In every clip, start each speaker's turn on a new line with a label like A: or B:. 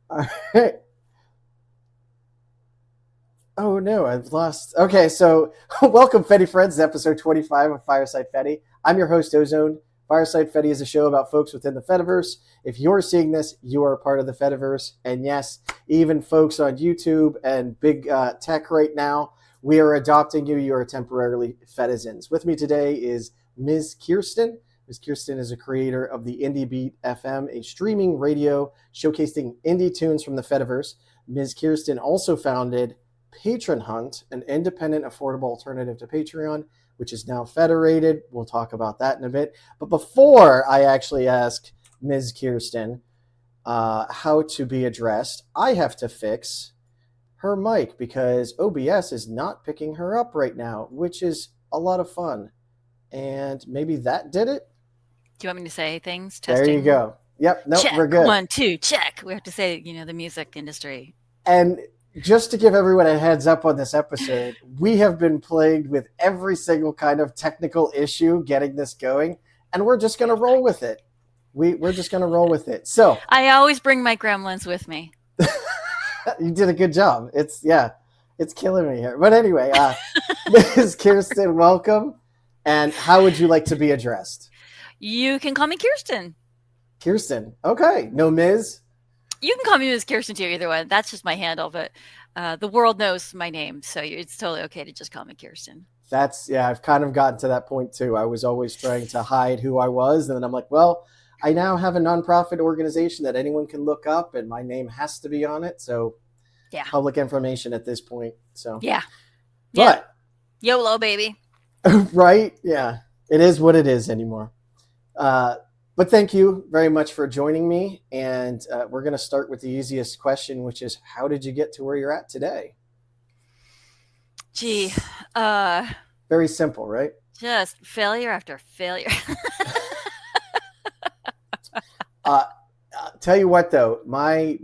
A: All right. Oh no, I've lost. Okay, so welcome, Fedi Friends, to episode 25 of Fireside Fedi. I'm your host, Ozoned. Fireside Fedi is a show about folks within the Fediverse. If you're seeing this, you are a part of the Fediverse. And yes, even folks on YouTube and big tech right now, we are adopting you. You are temporarily Fedizens. With me today is Ms. Kirsten. Ms. Kirsten is a creator of the Indie Beat FM, a streaming radio showcasing indie tunes from the Fediverse. Ms. Kirsten also founded Patron Hunt, an independent, affordable alternative to Patreon, which is now federated. We'll talk about that in a bit. But before I actually ask Ms. Kirsten how to be addressed, I have to fix her mic because OBS is not picking her up right now, which is a lot of fun. And maybe that did it.
B: Do you want me to say things?
A: There you
B: Testing.
A: go. Yep, nope,
B: Check.
A: we're good.
B: One, two, check. We have to say, the music industry.
A: And just to give everyone a heads up on this episode, we have been plagued with every single kind of technical issue getting this going, and we're just going to roll with it. We're just going to roll with it. So
B: I always bring my gremlins with me.
A: you did a good job. It's killing me here. But anyway, Ms. Kirsten, welcome. And how would you like to be addressed?
B: You can call me Kirsten.
A: Kirsten. Okay. No Ms.
B: You can call me Ms. Kirsten too, either one. That's just my handle, but the world knows my name, so it's totally okay to just call me Kirsten.
A: I've kind of gotten to that point too. I was always trying to hide who I was, and then I'm like, well, I now have a nonprofit organization that anyone can look up, and my name has to be on it. So,
B: Yeah.
A: public information at this point. So,
B: Yeah.
A: but
B: YOLO, baby.
A: right, yeah, it is what it is anymore. But thank you very much for joining me, and we're going to start with the easiest question, which is, how did you get to where you're at today?
B: Gee,
A: Very simple, right?
B: just failure after failure.
A: Tell you what, though, my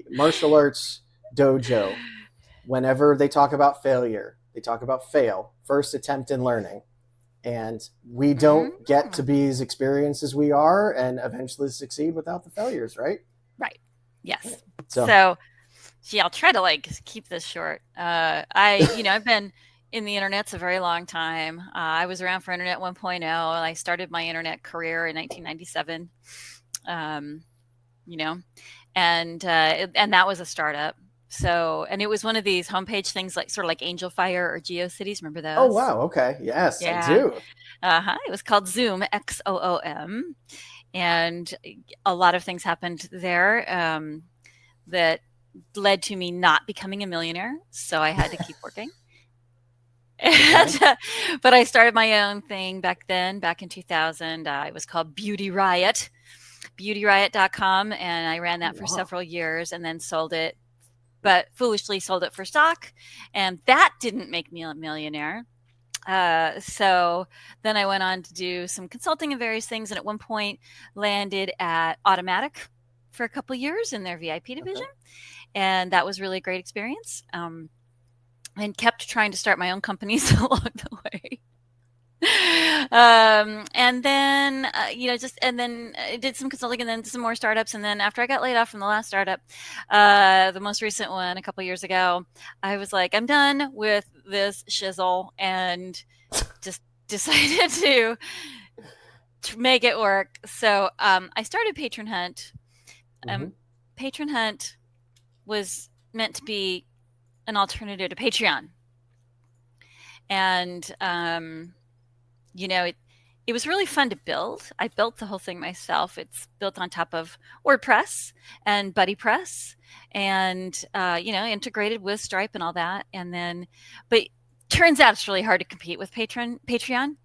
A: martial arts dojo, whenever they talk about failure, they talk about fail, first attempt in learning. And we don't get to be as experienced as we are and eventually succeed without the failures, right?
B: Right. Yes.
A: So
B: Gee, I'll try to keep this short. I've been in the internet's a very long time. I was around for Internet 1.0, and I started my internet career in 1997. You know, and that was a startup. So, and it was one of these homepage things sort of like Angel Fire or GeoCities. Remember
A: oh
B: those?
A: wow, okay. Yes, I
B: Yeah.
A: do.
B: It was called Zoom, XOOM, and a lot of things happened there that led to me not becoming a millionaire. So I had to keep working. And, but I started my own thing back in 2000. It was called Beauty Riot, beautyriot.com. And I ran that for several years and then sold it, but foolishly sold it for stock. And that didn't make me a millionaire. So then I went on to do some consulting and various things. And at one point landed at Automatic for a couple of years in their VIP division. And that was really a great experience. And kept trying to start my own companies along the way. And then, I did some consulting and then some more startups. And then after I got laid off from the last startup, the most recent one a couple years ago, I was like, I'm done with this shizzle and just decided to make it work. So I started Patron Hunt. Patron Hunt was meant to be an alternative to Patreon. And, it was really fun to build. I built the whole thing myself. It's built on top of WordPress and BuddyPress and, integrated with Stripe and all that. And then, but turns out it's really hard to compete with Patreon.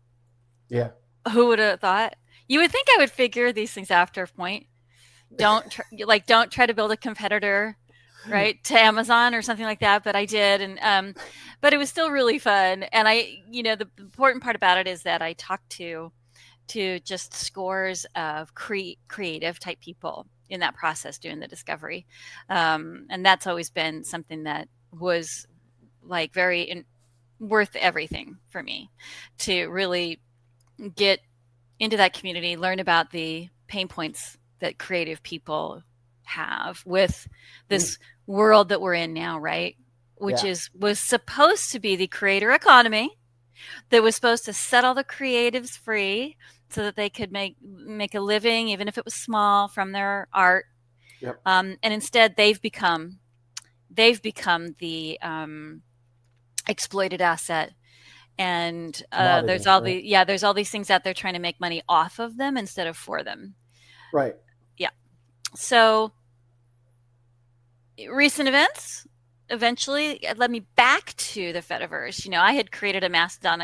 A: Yeah.
B: Who would have thought? You would think I would figure these things after a point. Don't try to build a competitor, right, to Amazon or something like that. But I did, and but it was still really fun. And the important part about it is that I talked to just scores of creative type people in that process doing the discovery, and that's always been something that was very worth everything for me to really get into that community, learn about the pain points that creative people have with this world that we're in now, right? Which
A: Yeah.
B: was supposed to be the creator economy that was supposed to set all the creatives free so that they could make a living, even if it was small, from their art.
A: Yep.
B: And instead, they've become the exploited asset. And
A: Commodity, right?
B: there's all these things out there trying to make money off of them instead of for them.
A: Right.
B: Yeah. So recent events eventually led me back to the Fediverse. I had created a Mastodon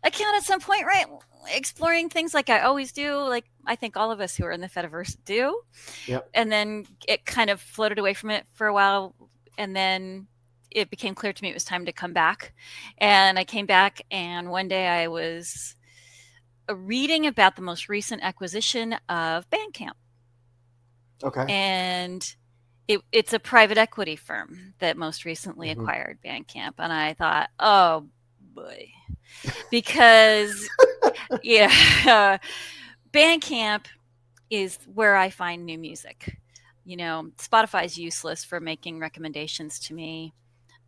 B: account at some point, right? Exploring things like I always do, like I think all of us who are in the Fediverse do.
A: Yep.
B: And then it kind of floated away from it for a while. And then it became clear to me it was time to come back. And I came back, and one day I was reading about the most recent acquisition of Bandcamp.
A: Okay.
B: And it's a private equity firm that most recently acquired Bandcamp. And I thought, oh boy, because yeah, Bandcamp is where I find new music. Spotify's useless for making recommendations to me.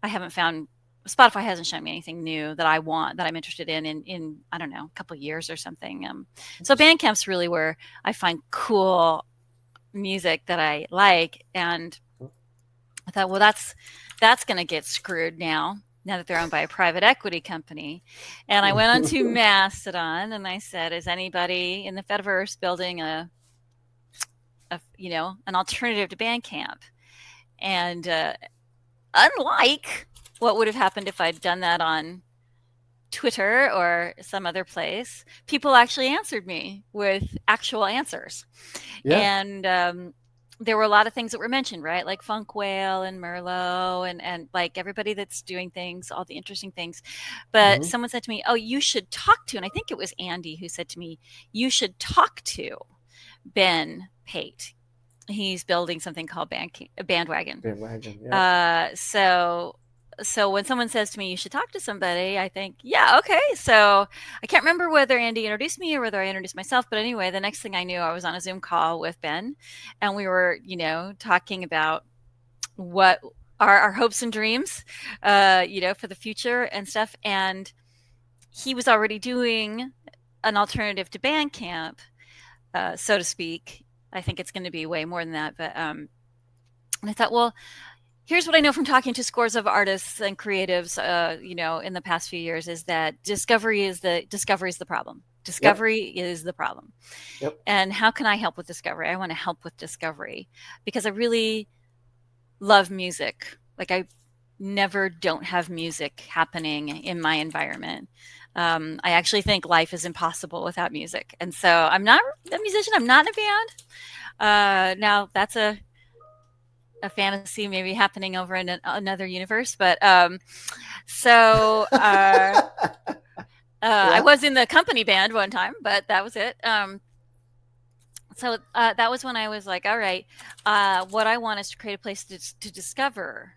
B: Spotify hasn't shown me anything new that I want, that I'm interested in I don't know, a couple of years or something. So Bandcamp's really where I find cool music that I like. And I thought, well, that's going to get screwed now that they're owned by a private equity company. And I went onto Mastodon and I said, is anybody in the Fediverse building an alternative to Bandcamp? And unlike what would have happened if I'd done that on Twitter or some other place, people actually answered me with actual answers.
A: Yeah.
B: And there were a lot of things that were mentioned, right? Like Funk Whale and Merlot and like everybody that's doing things, all the interesting things. But someone said to me, oh, you should talk to, and I think it was Andy who said to me, you should talk to Ben Pate. He's building something called Bandwagon.
A: Bandwagon, yeah.
B: So when someone says to me, you should talk to somebody, I think, yeah, okay. So I can't remember whether Andy introduced me or whether I introduced myself. But anyway, the next thing I knew, I was on a Zoom call with Ben, and we were, talking about what our hopes and dreams, for the future and stuff. And he was already doing an alternative to Bandcamp, so to speak. I think it's going to be way more than that. But and I thought, well, here's what I know from talking to scores of artists and creatives, in the past few years, is that discovery is the problem. Discovery is the problem.
A: Yep.
B: And how can I help with discovery? I want to help with discovery because I really love music. Like I never don't have music happening in my environment. I actually think life is impossible without music. And so I'm not a musician. I'm not in a band. Now that's a fantasy maybe happening over in another universe. But I was in the company band one time, but that was it. So that was when I was like, all right, what I want is to create a place to discover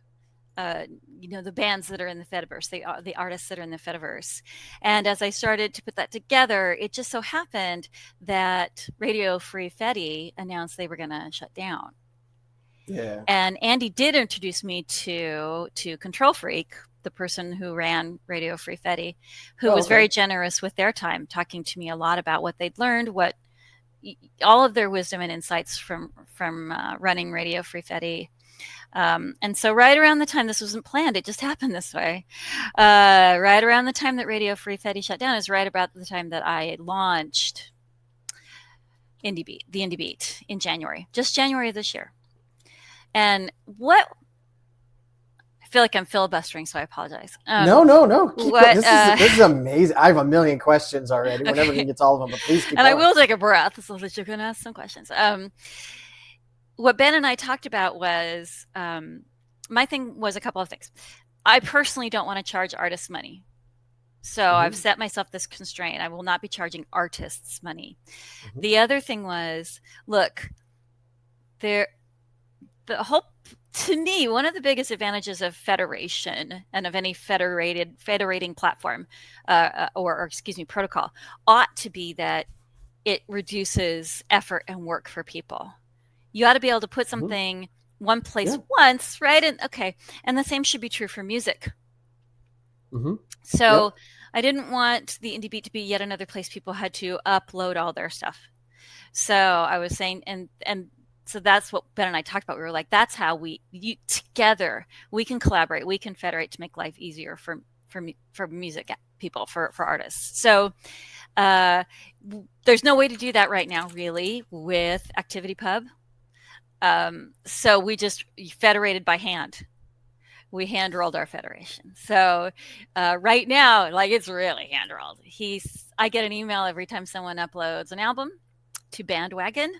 B: the bands that are in the Fediverse, the artists that are in the Fediverse. And as I started to put that together, it just so happened that Radio Free Fedi announced they were going to shut down.
A: Yeah.
B: And Andy did introduce me to Control Freak, the person who ran Radio Free Fedi, who was very generous with their time, talking to me a lot about what they'd learned, all of their wisdom and insights from running Radio Free Fedi. And so right around the time, this wasn't planned, it just happened this way. Right around the time that Radio Free Fedi shut down is right about the time that I launched the Indie Beat in January, just January of this year. And I feel like I'm filibustering, so I apologize.
A: No. This is amazing. I have a million questions already. We're never going to get to all of them, but please keep going.
B: I will take a breath so that you can ask some questions. What Ben and I talked about was, my thing was a couple of things. I personally don't want to charge artists money. So I've set myself this constraint. I will not be charging artists money. The other thing was, look, to me, one of the biggest advantages of federation and of any federating platform or protocol ought to be that it reduces effort and work for people. You ought to be able to put
A: Mm-hmm.
B: something one place
A: Yeah.
B: once, right? And okay, and the same should be true for music.
A: Mm-hmm.
B: So
A: Yep.
B: I didn't want the indie beat to be yet another place people had to upload all their stuff. So I was saying, and so that's what Ben and I talked about. We were like, that's how together we can collaborate, we can federate to make life easier for music people, for artists. So uh, there's no way to do that right now, really, with ActivityPub. So we just federated by hand. We hand rolled our federation. So right now, like, it's really hand rolled. I get an email every time someone uploads an album to Bandwagon.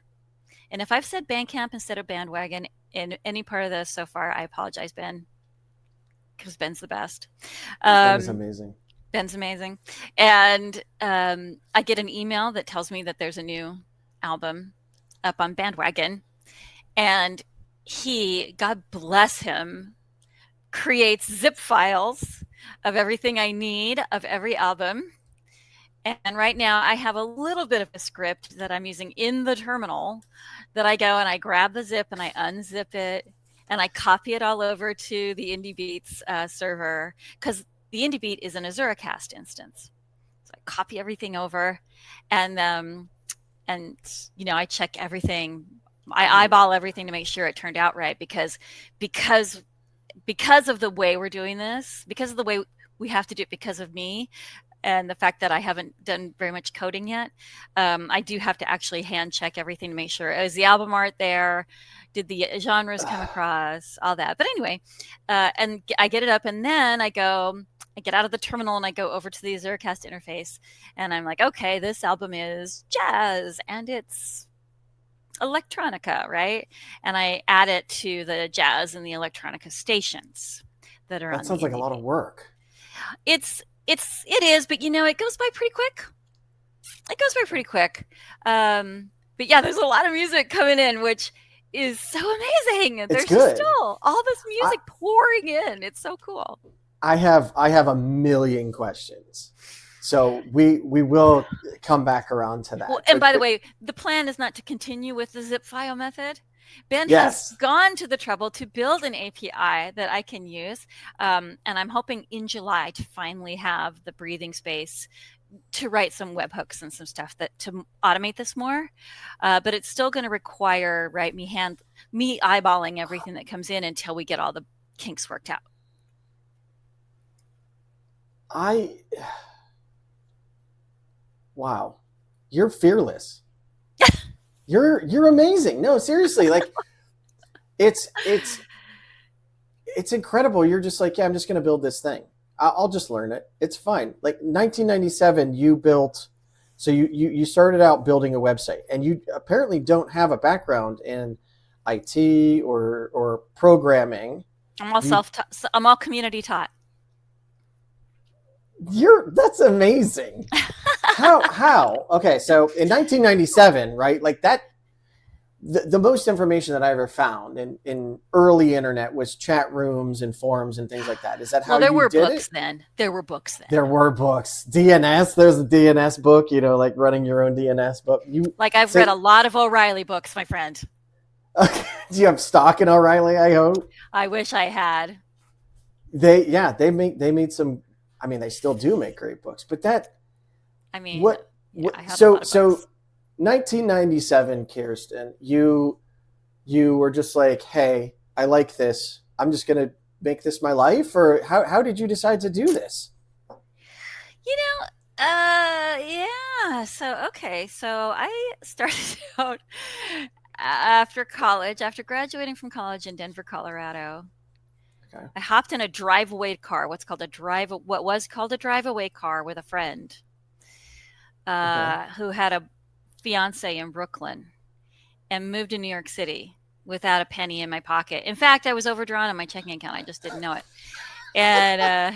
B: And if I've said Bandcamp instead of Bandwagon in any part of this so far, I apologize, Ben, because Ben's the best.
A: Ben is amazing.
B: Ben's amazing. And I get an email that tells me that there's a new album up on Bandwagon. And he, God bless him, creates zip files of everything I need of every album. And right now I have a little bit of a script that I'm using in the terminal that I go and I grab the zip and I unzip it and I copy it all over to the Indie Beats server, because the Indie Beat is an AzuraCast instance. So I copy everything over, and I check everything. I eyeball everything to make sure it turned out right, because of the way we're doing this, because of the way we have to do it, because of me and the fact that I haven't done very much coding yet, I do have to actually hand check everything to make sure, is the album art there? Did the genres come across? All that. But anyway, and I get it up, and then I get out of the terminal and I go over to the AzuraCast interface, and I'm like, okay, this album is jazz and it's electronica, right? And I add it to the jazz and the electronica stations that are on
A: That
B: the
A: sounds like a
B: Indie
A: lot of
B: Beat.
A: work.
B: It is, but it goes by pretty quick. It goes by pretty quick. But yeah, there's a lot of music coming in, which is so amazing. There's
A: good.
B: just still all this music pouring in. It's so cool.
A: I have a million questions, so we will come back around to that.
B: Well, and by the way, the plan is not to continue with the zip file method. Ben has gone to the trouble to build an API that I can use, and I'm hoping in July to finally have the breathing space to write some webhooks and some stuff to automate this more. But it's still going to require, right, me eyeballing everything that comes in until we get all the kinks worked out.
A: Wow, you're fearless. You're amazing. No, seriously, like it's incredible. You're just like, yeah, I'm just going to build this thing. I'll just learn it. It's fine. Like 1997, you built, so you started out building a website, and you apparently don't have a background in IT or programming.
B: I'm all community taught.
A: That's amazing. How? Okay, so in 1997, right? Like that, the most information that I ever found in early internet was chat rooms and forums and things like that. Is that how
B: there
A: you
B: were
A: did
B: books
A: it?
B: then. There were books then.
A: There were books. DNS. There's a DNS book. Like running your own DNS book.
B: I've read a lot of O'Reilly books, my friend.
A: Okay. Do you have stock in O'Reilly? I hope.
B: I wish I had.
A: They made some. I mean, they still do make great books, but that.
B: I mean,
A: what?
B: I have a lot of books.
A: 1997, Kirsten, you were just like, hey, I like this. I'm just gonna make this my life, or how did you decide to do this?
B: Yeah. So I started out after college, after graduating from college in Denver, Colorado. Okay. I hopped in a drive-away car, what was called a drive-away car, with a friend who had a fiance in Brooklyn, and moved to New York City without a penny in my pocket. In fact, I was overdrawn on my checking account. I just didn't know it. And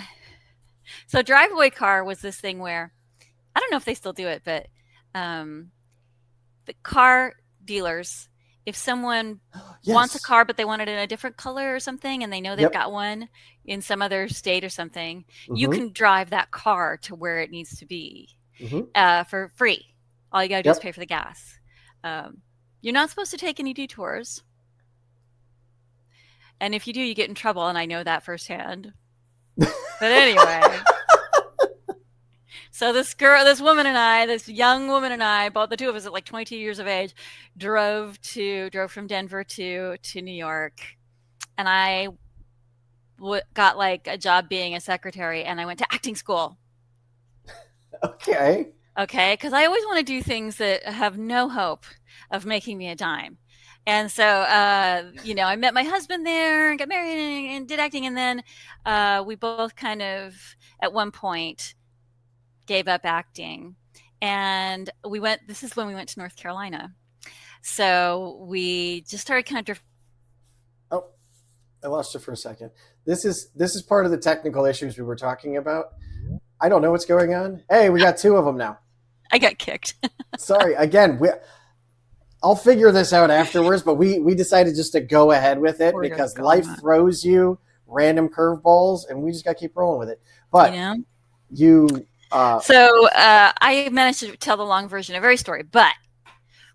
B: so drive-away car was this thing where, I don't know if they still do it, but the car dealers, if someone wants a car but they want it in a different color or something, and they know they've got one in some other state or something, you can drive that car to where it needs to be for free. All you got to do is pay for the gas. You're not supposed to take any detours. And if you do, you get in trouble, and I know that firsthand. But anyway, so this young woman and I, both the two of us at like 22 years of age, drove from Denver to New York, and I got like a job being a secretary, and I went to acting school.
A: Okay.
B: Okay, because I always want to do things that have no hope of making me a dime. And so, I met my husband there and got married and did acting. And then we both kind of, at one point, gave up acting. And this is when we went to North Carolina. So we just started kind of.
A: Oh, I lost you for a second. This is part of the technical issues we were talking about. I don't know what's going on. Hey, we got two of them now.
B: I got kicked.
A: Sorry. Again, I'll figure this out afterwards, but we decided just to go ahead with it because life throws you random curveballs, and we just got to keep rolling with it. But
B: I managed to tell the long version of every story, but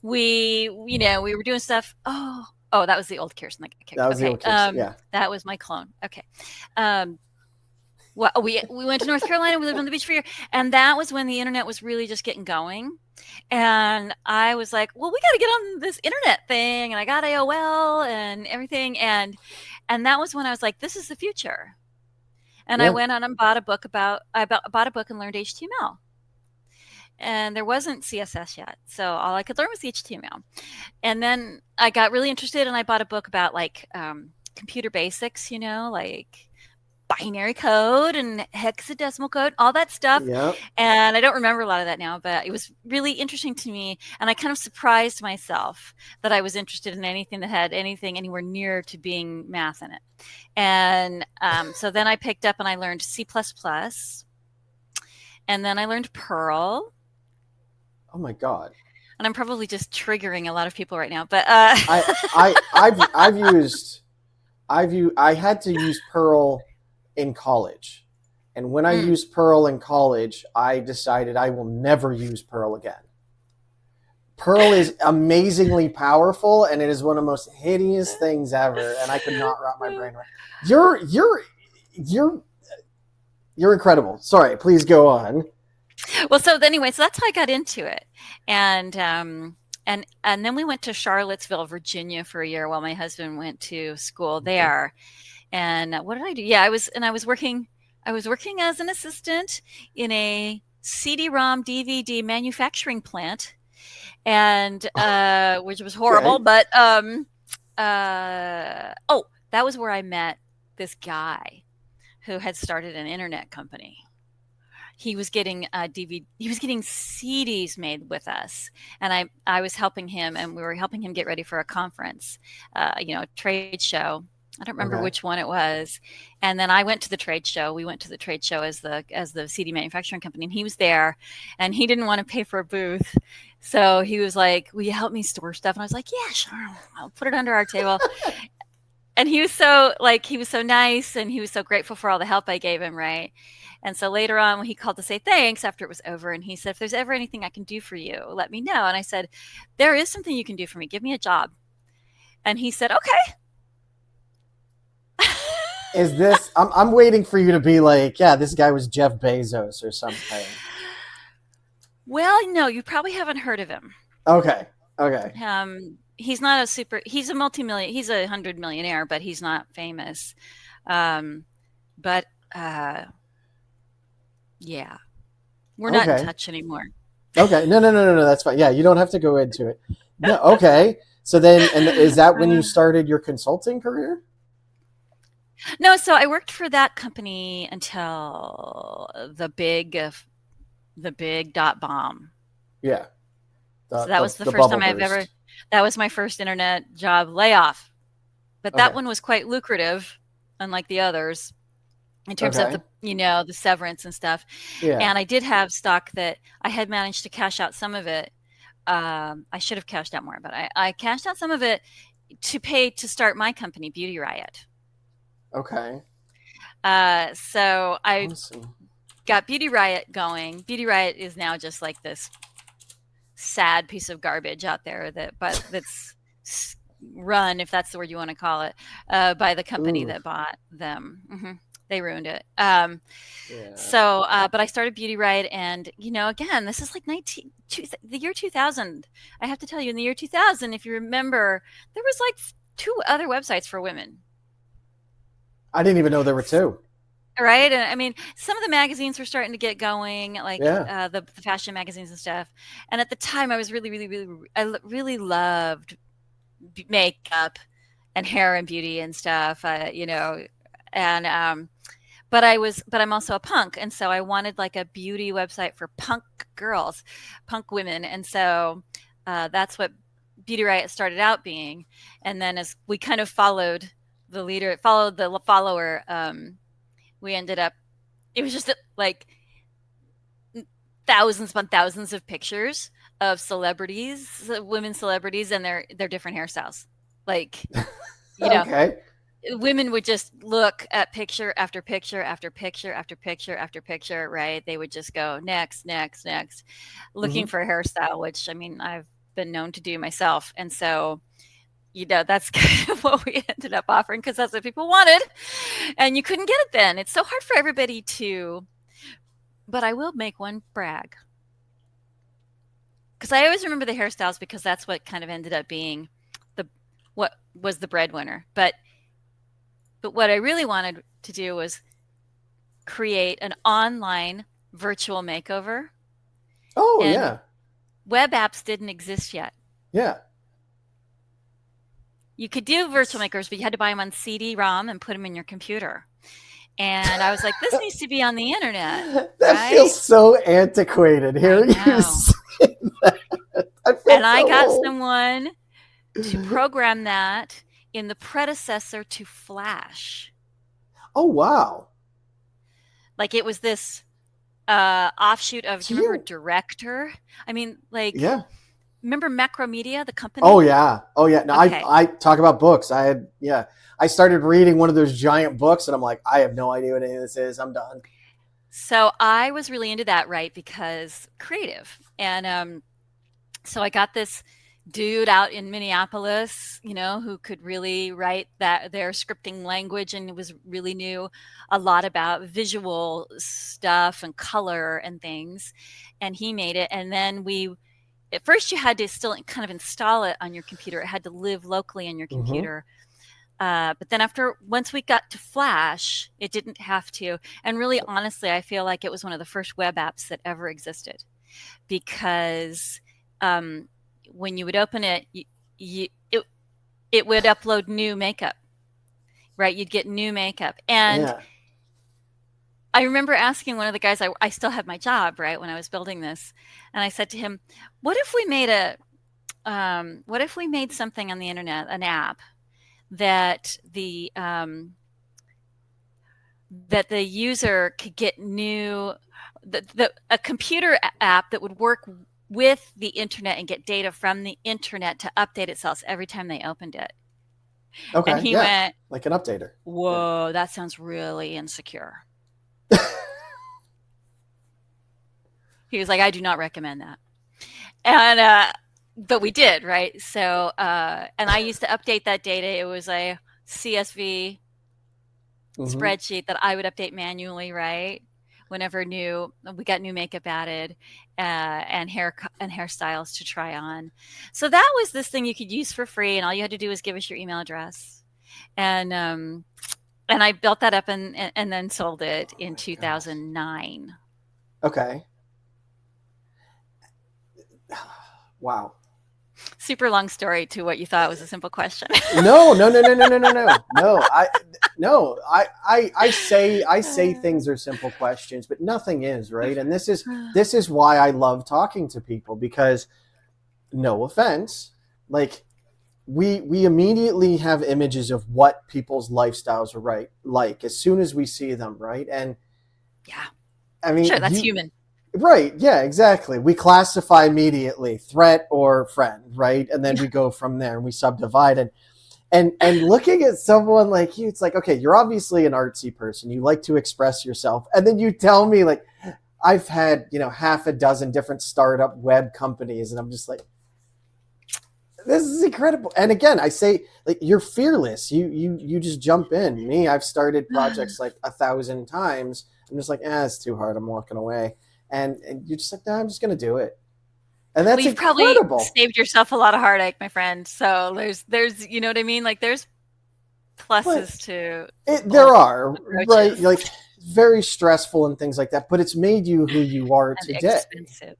B: we were doing stuff. Oh, that was the old Kirsten that got kicked.
A: That was the old Kirsten, yeah.
B: That was my clone. Okay. Well, we went to North Carolina. We lived on the beach for a year, and that was when the internet was really just getting going. And I was like, well, we got to get on this internet thing, and I got AOL and everything, and that was when I was like, this is the future. And I went on and bought a book and learned HTML. And there wasn't CSS yet, so all I could learn was HTML. And then I got really interested, and I bought a book about like computer basics, like binary code and hexadecimal code, all that stuff.
A: Yep.
B: And I don't remember a lot of that now, but it was really interesting to me. And I kind of surprised myself that I was interested in anything that had anything anywhere near to being math in it. And so then I picked up and I learned C++. And then I learned Perl.
A: Oh my God.
B: And I'm probably just triggering a lot of people right now, but
A: I had to use Perl in college. And when I used Perl in college, I decided I will never use Perl again. Perl is amazingly powerful, and it is one of the most hideous things ever, and I could not wrap my brain around. You're incredible. Sorry, please go on.
B: Well, so that's how I got into it. And then we went to Charlottesville, Virginia for a year while my husband went to school there. And what did I do? Yeah, I was working as an assistant in a CD-ROM DVD manufacturing plant, and which was horrible. Okay. But that was where I met this guy who had started an internet company. He was getting CDs made with us, and I was helping him, and we were helping him get ready for a conference, a trade show. I don't remember which one it was. And then I went to the trade show. We went to the trade show as the CD manufacturing company, and he was there, and he didn't want to pay for a booth. So he was like, will you help me store stuff? And I was like, yeah, sure. I'll put it under our table. And he was so nice, and he was so grateful for all the help I gave him. Right. And so later on, when he called to say thanks after it was over, and he said, if there's ever anything I can do for you, let me know. And I said, there is something you can do for me. Give me a job. And he said, okay.
A: Is this? I'm waiting for you to be like, yeah, this guy was Jeff Bezos or something.
B: Well, no, you probably haven't heard of him.
A: Okay.
B: He's not he's a multi-million. He's a 100 millionaire, but he's not famous. Yeah, we're not in touch anymore.
A: Okay, no, that's fine. Yeah, you don't have to go into it. No, okay. So then, and is that when you started your consulting career?
B: No, so I worked for that company until the big dot bomb.
A: Yeah.
B: So that was the first time that was my first internet job layoff. But that one was quite lucrative, unlike the others, in terms of the severance and stuff. Yeah. And I did have stock that I had managed to cash out some of it. I should have cashed out more, but I cashed out some of it to pay to start my company, Beauty Riot.
A: Okay.
B: So I got Beauty Riot going. Beauty Riot is now just like this sad piece of garbage out there that's run, if that's the word you want to call it, by the company
A: Ooh.
B: that bought them. They ruined it.
A: Yeah.
B: So, but I started Beauty Right, and again, this is like the year 2000. I have to tell you, in the year 2000, if you remember, there was like 2 other websites for women.
A: I didn't even know there were 2.
B: Right, and I mean, some of the magazines were starting to get going, like
A: Yeah.
B: the fashion magazines and stuff. And at the time, I was really loved makeup and hair and beauty and stuff, and but I'm also a punk, and so I wanted like a beauty website for punk girls, punk women, and so that's what Beauty Riot started out being. And then as we kind of followed the follower, we ended up. It was just like thousands upon thousands of pictures of celebrities, women celebrities, and their different hairstyles. Like,
A: Okay.
B: Women would just look at picture after picture after picture after picture after picture, right? They would just go next, next, next, looking for a hairstyle, which I mean, I've been known to do myself. And so, that's kind of what we ended up offering because that's what people wanted. And you couldn't get it then. It's so hard for everybody to, but I will make one brag. Because I always remember the hairstyles because that's what kind of ended up being what was the breadwinner. But what I really wanted to do was create an online virtual makeover.
A: Oh,
B: and
A: yeah.
B: Web apps didn't exist yet.
A: Yeah.
B: You could do virtual makers, but you had to buy them on CD-ROM and put them in your computer. And I was like, this needs to be on the internet.
A: That feels so antiquated. Hearing you say that.
B: I got someone to program that in the predecessor to Flash.
A: Oh, wow.
B: Like it was this offshoot of, do you remember Director? I mean, like,
A: yeah.
B: Remember Macromedia, the company?
A: Oh, yeah. Oh, yeah. No,
B: okay.
A: I talk about books. I started reading one of those giant books and I'm like, I have no idea what any of this is. I'm done.
B: So I was really into that, right? Because creative. And so I got this dude out in Minneapolis, who could really write their scripting language and really knew a lot about visual stuff and color and things. And he made it. And then at first you had to still kind of install it on your computer. It had to live locally on your computer. But then once we got to Flash, it didn't have to. And really, honestly, I feel like it was one of the first web apps that ever existed because when you would open it, it would upload new makeup, right? You'd get new makeup. And I remember asking one of the guys, I still had my job, right, when I was building this. And I said to him, what if we made something on the internet, an app that the user could get a computer app that would work with the internet and get data from the internet to update itself every time they opened it.
A: Okay.
B: And he went,
A: like an updater.
B: Whoa, that sounds really insecure. He was like, I do not recommend that. And but we did, right? So and I used to update that data. It was a CSV spreadsheet that I would update manually, right? Whenever we got new makeup added and hairstyles to try on. So that was this thing you could use for free, and all you had to do was give us your email address. And I built that up and then sold it in 2009.
A: Okay. Wow.
B: Super long story to what you thought was a simple question.
A: No. I say things are simple questions, but nothing is, right? And this is why I love talking to people because, no offense, like we immediately have images of what people's lifestyles are like as soon as we see them, right? And
B: yeah,
A: I mean,
B: sure, that's human.
A: Right. Yeah, exactly. We classify immediately threat or friend, right? And then we go from there and we subdivide and looking at someone like you, it's like, okay, you're obviously an artsy person. You like to express yourself. And then you tell me like, I've had, half a dozen different startup web companies, and I'm just like, this is incredible. And again, I say, like, you're fearless. You just jump in. Me, I've started projects like 1,000 times. I'm just like, it's too hard. I'm walking away. And you're just like, no, I'm just going to do it. And that's
B: We've probably
A: incredible.
B: saved yourself a lot of heartache, my friend. So there's, you know what I mean? Like there's pluses to
A: There are, right?
B: approaches.
A: Like, very stressful and things like that, but it's made you who you are
B: And
A: today.
B: expensive.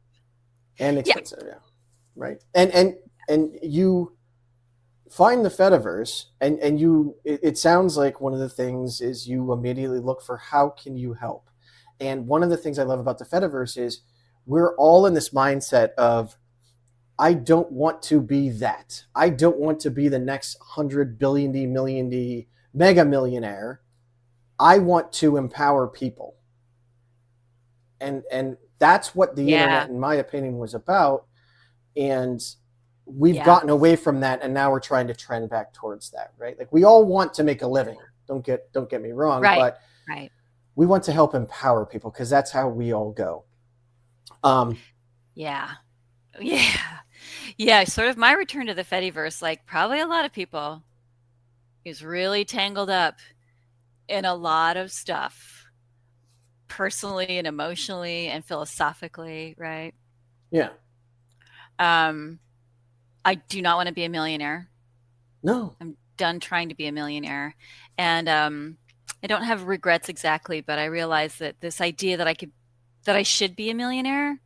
A: And expensive, yeah. Right. And you find the Fediverse, and you, it sounds like one of the things is you immediately look for how can you help. And one of the things I love about the Fediverse is we're all in this mindset of, I don't want to be that. I don't want to be the next 100 billion D million D mega millionaire. I want to empower people. And that's what the internet, in my opinion, was about. And we've gotten away from that, and now we're trying to trend back towards that, right? Like, we all want to make a living. Don't get me wrong, but we want to help empower people, because that's how we all go.
B: Sort of my return to the Fediverse, like probably a lot of people, is really tangled up in a lot of stuff, personally and emotionally and philosophically, right?
A: Yeah.
B: I do not want to be a millionaire.
A: No.
B: I'm done trying to be a millionaire. And I don't have regrets exactly, but I realize that this idea that I should be a millionaire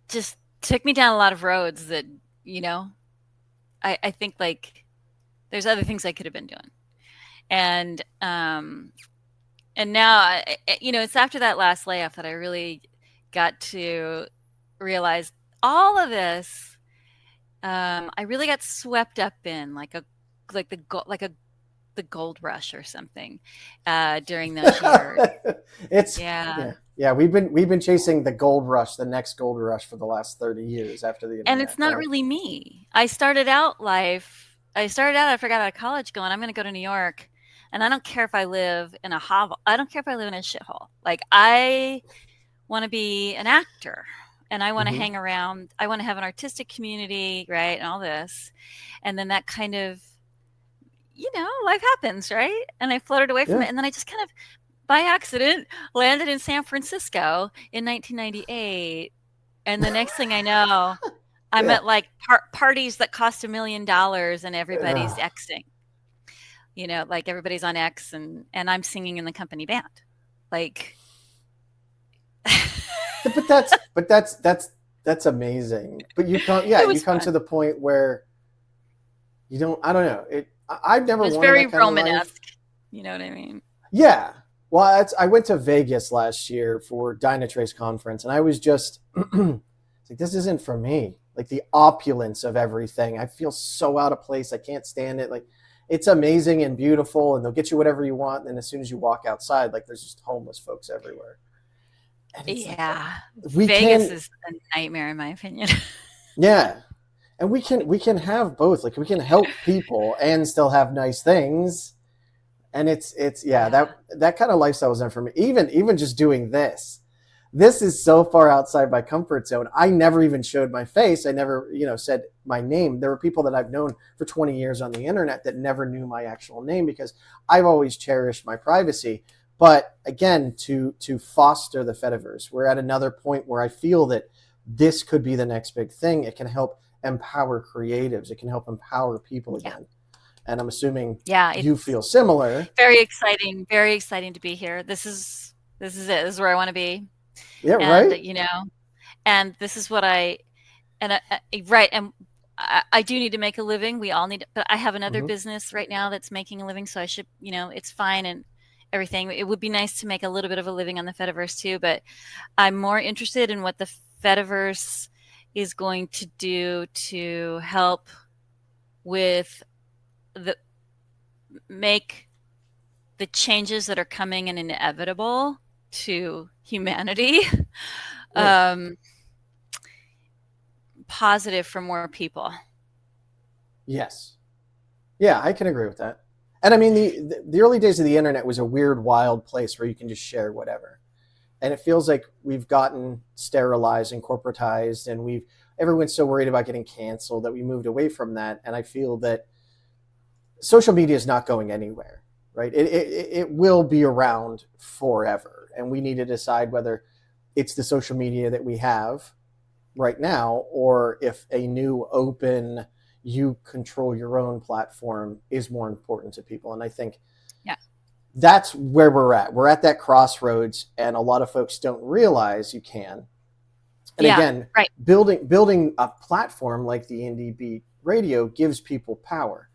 B: just took me down a lot of roads that, I think, like, there's other things I could have been doing. And now, it's after that last layoff that I really got to realize all of this. I really got swept up in the gold rush or something during those years.
A: Yeah. We've been chasing the gold rush, the next gold rush, for the last 30 years after the internet.
B: And it's not really me. I started out after I got out of college going, I'm going to go to New York, and I don't care if I live in a hovel. I don't care if I live in a shithole. Like, I want to be an actor, and I want to hang around. I want to have an artistic community, right? And all this. And then that kind of, life happens, right? And I floated away from it. And then I just kind of, by accident, landed in San Francisco in 1998. And the next thing I know, I'm at like parties that cost $1 million, and everybody's Xing. Like everybody's on X, and I'm singing in the company band. Like,
A: but that's amazing. But you come to the point where you don't. I don't know. I've never. It was
B: very Romanesque. You know what I mean?
A: Yeah. Well, I went to Vegas last year for Dynatrace conference, and I was just like, this isn't for me. Like, the opulence of everything, I feel so out of place. I can't stand it. Like, it's amazing and beautiful, and they'll get you whatever you want. And then as soon as you walk outside, like, there's just homeless folks everywhere.
B: Vegas is a nightmare, in my opinion.
A: Yeah. And we can have both. Like, we can help people and still have nice things. And it's that kind of lifestyle was done for me. Even just doing this is so far outside my comfort zone. I never even showed my face. I never, said my name. There were people that I've known for 20 years on the internet that never knew my actual name, because I've always cherished my privacy. But again, to foster the Fediverse, we're at another point where I feel that this could be the next big thing. It can help empower creatives. It can help empower people again. And I'm assuming you feel similar.
B: Very exciting to be here. This is it. This is where I want to be.
A: Yeah,
B: and,
A: right.
B: And this is what I do need to make a living. We all need, but I have another business right now that's making a living, so I should, it's fine and everything. It would be nice to make a little bit of a living on the Fediverse too, but I'm more interested in what the Fediverse is going to do to help with make the changes that are coming and inevitable to humanity positive for more people.
A: Yes. Yeah, I can agree with that. And I mean, the early days of the internet was a weird, wild place where you can just share whatever. and it feels like we've gotten sterilized and corporatized, and everyone's so worried about getting canceled that we moved away from that. And I feel that social media is not going anywhere, right? It will be around forever, and we need to decide whether it's the social media that we have right now, or if a new open, you control your own platform is more important to people. And I think that's where we're at. We're at that crossroads, and a lot of folks don't realize you can. And again, building a platform like the Indie Beat Radio gives people power.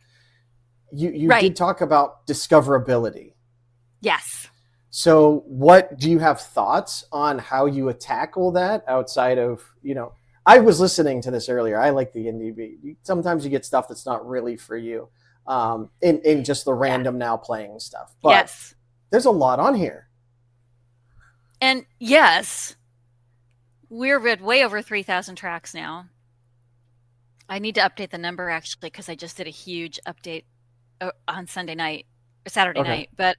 A: You did talk about discoverability.
B: Yes.
A: So what do you have thoughts on how you tackle that outside of, I was listening to this earlier. I like the Indie Beat. Sometimes you get stuff that's not really for you. In just the random now playing stuff. But there's a lot on here.
B: And yes, we're at way over 3,000 tracks now. I need to update the number actually, because I just did a huge update on Saturday night. But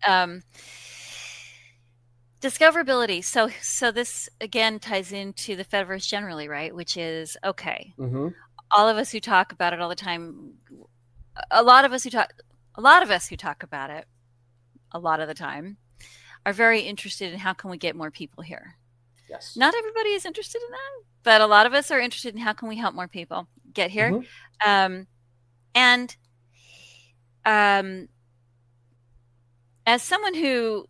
B: discoverability. So this again ties into the Fediverse generally, right? Which is all of us who talk about it all the time. A lot of us who talk about it a lot of the time are very interested in how can we get more people here.
A: Yes.
B: Not everybody is interested in that, but a lot of us are interested in how can we help more people get here. As someone who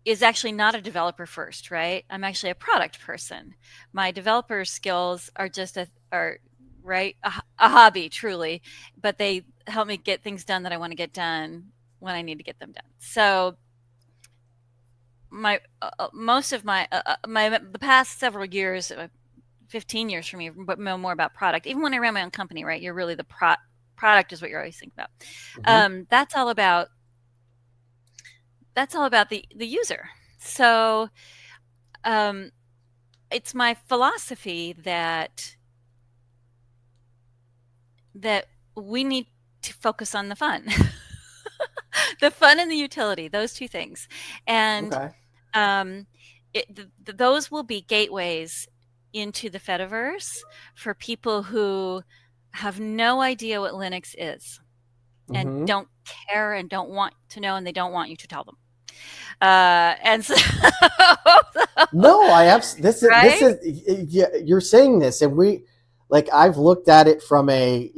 B: is actually not a developer first, right? I'm actually a product person. My developer skills are just a hobby, truly, but they help me get things done that I want to get done when I need to get them done. So the past several years, 15 years for me, but more about product. Even when I ran my own company, right? You're really the product is what you're always thinking about. That's all about the user. So it's my philosophy that we need to focus on the fun. The fun and the utility, those two things. And those will be gateways into the Fediverse for people who have no idea what Linux is and don't care and don't want to know, and they don't want you to tell them. And so
A: no, this is you're saying this, and I've looked at it from a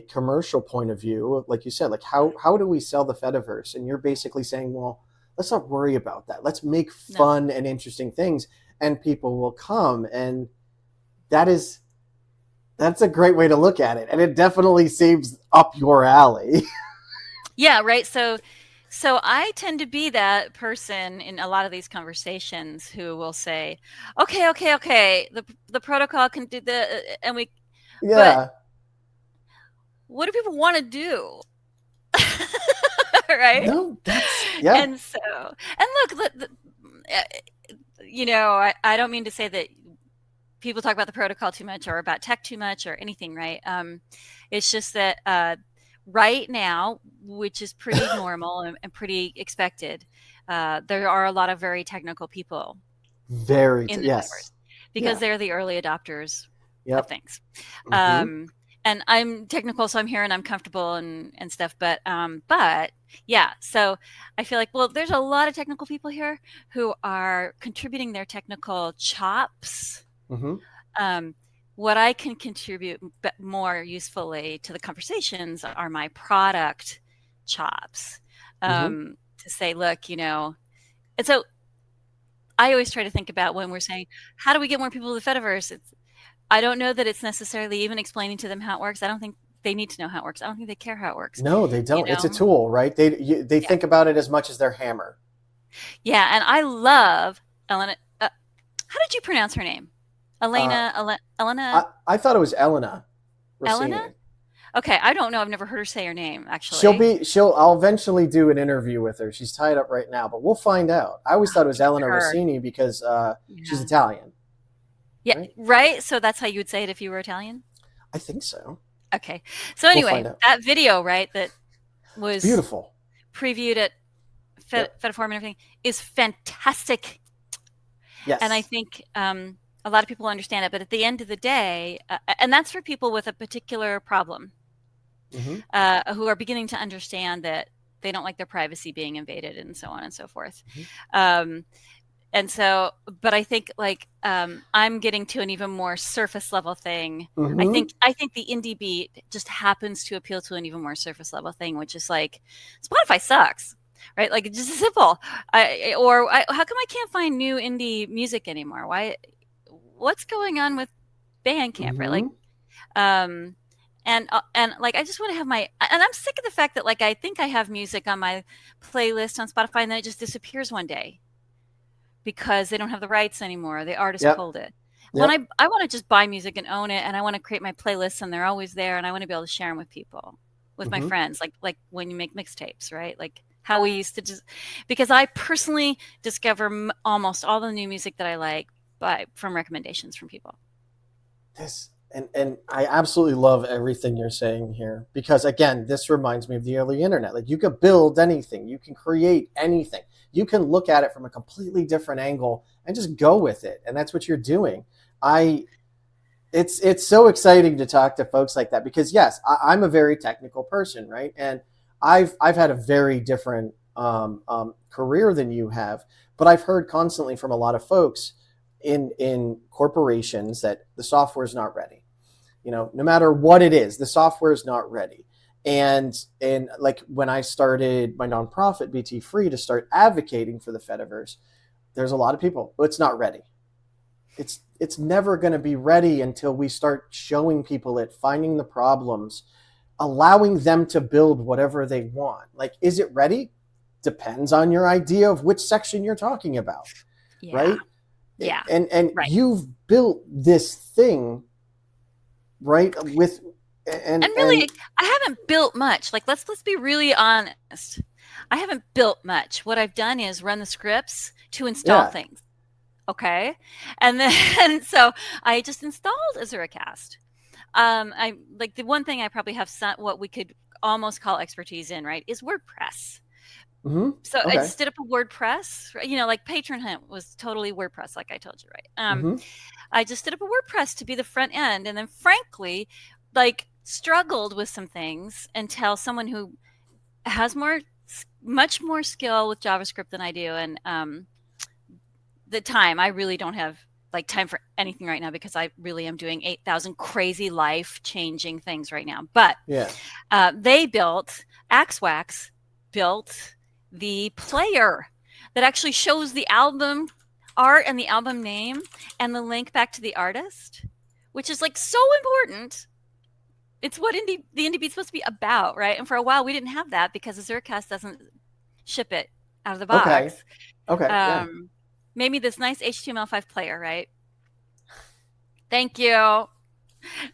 A: commercial point of view, like you said, like how do we sell the Fediverse? And you're basically saying, well, let's not worry about that. Let's make fun and interesting things, and people will come. And that's a great way to look at it, and it definitely seems up your alley.
B: Yeah, right. So I tend to be that person in a lot of these conversations who will say, okay, the protocol can do and we, but what do people want to do? Right?
A: No,
B: And look, I don't mean to say that people talk about the protocol too much or about tech too much or anything, right? It's just that right now, which is pretty normal and pretty expected, there are a lot of very technical people in the Fediverse because they're the early adopters of things. And I'm technical, so I'm here and I'm comfortable and stuff. But yeah, so I feel like, well, there's a lot of technical people here who are contributing their technical chops. What I can contribute more usefully to the conversations are my product chops. To say, look, and so I always try to think about when we're saying, how do we get more people to the Fediverse? I don't know that it's necessarily even explaining to them how it works. I don't think they need to know how it works. I don't think they care how it works.
A: No, they don't. It's a tool, right? They think about it as much as their hammer.
B: Yeah, and I love Elena. How did you pronounce her name? Elena?
A: I thought it was Elena.
B: Elena? Okay, I don't know. I've never heard her say her name, actually.
A: I'll eventually do an interview with her. She's tied up right now, but we'll find out. I always thought it was Elena Rossini because she's Italian.
B: Yeah, right? So that's how you would say it if you were Italian?
A: I think so.
B: Okay. So anyway, that video, right, that was
A: beautiful,
B: previewed at Fediform and everything is fantastic.
A: Yes.
B: And I think a lot of people understand it, but at the end of the day, and that's for people with a particular problem who are beginning to understand that they don't like their privacy being invaded and so on and so forth. And so, but I think like I'm getting to an even more surface level thing. I think the indie beat just happens to appeal to an even more surface level thing, which is like Spotify sucks, right? Like it's just simple. How come I can't find new indie music anymore? What's going on with Bandcamp, right? Like, and like I just want to have and I'm sick of the fact that like I think I have music on my playlist on Spotify and then it just disappears one day because they don't have the rights anymore. The artist pulled it. When I want to just buy music and own it, and I want to create my playlists and they're always there, and I want to be able to share them with people, with my friends, like when you make mixtapes, right? Like how we used to just, because I personally discover almost all the new music that I like from recommendations from people.
A: And I absolutely love everything you're saying here, because again, this reminds me of the early internet. Like you could build anything, you can create anything, you can look at it from a completely different angle and just go with it. And that's what you're doing. It's so exciting to talk to folks like that, because yes, I'm a very technical person, right? And I've had a very different career than you have, but I've heard constantly from a lot of folks in corporations that the software is not ready. No matter what it is, the software is not ready. And like when I started my nonprofit BT Free to start advocating for the Fediverse, there's a lot of people, it's not ready. It's never going to be ready until we start showing people it, finding the problems, allowing them to build whatever they want. Like, is it ready? Depends on your idea of which section you're talking about, right?
B: Yeah.
A: And right. You've built this thing, right? And really,
B: I haven't built much. Like, let's be really honest. I haven't built much. What I've done is run the scripts to install things. Okay. And then, so I just installed Azuracast. I like the one thing I probably have what we could almost call expertise in, right, is WordPress. So I just did up a WordPress, like Patron Hunt was totally WordPress, like I told you, right? I just did up a WordPress to be the front end. And then frankly, like struggled with some things until someone who has much more skill with JavaScript than I do. And I really don't have like time for anything right now because I really am doing 8,000 crazy life-changing things right now. But Axwax built the player that actually shows the album art and the album name and the link back to the artist, which is like so important. It's what the indie beat's supposed to be about, right? And for a while we didn't have that because Azuracast doesn't ship it out of the box. Maybe this nice HTML5 player, right? Thank you.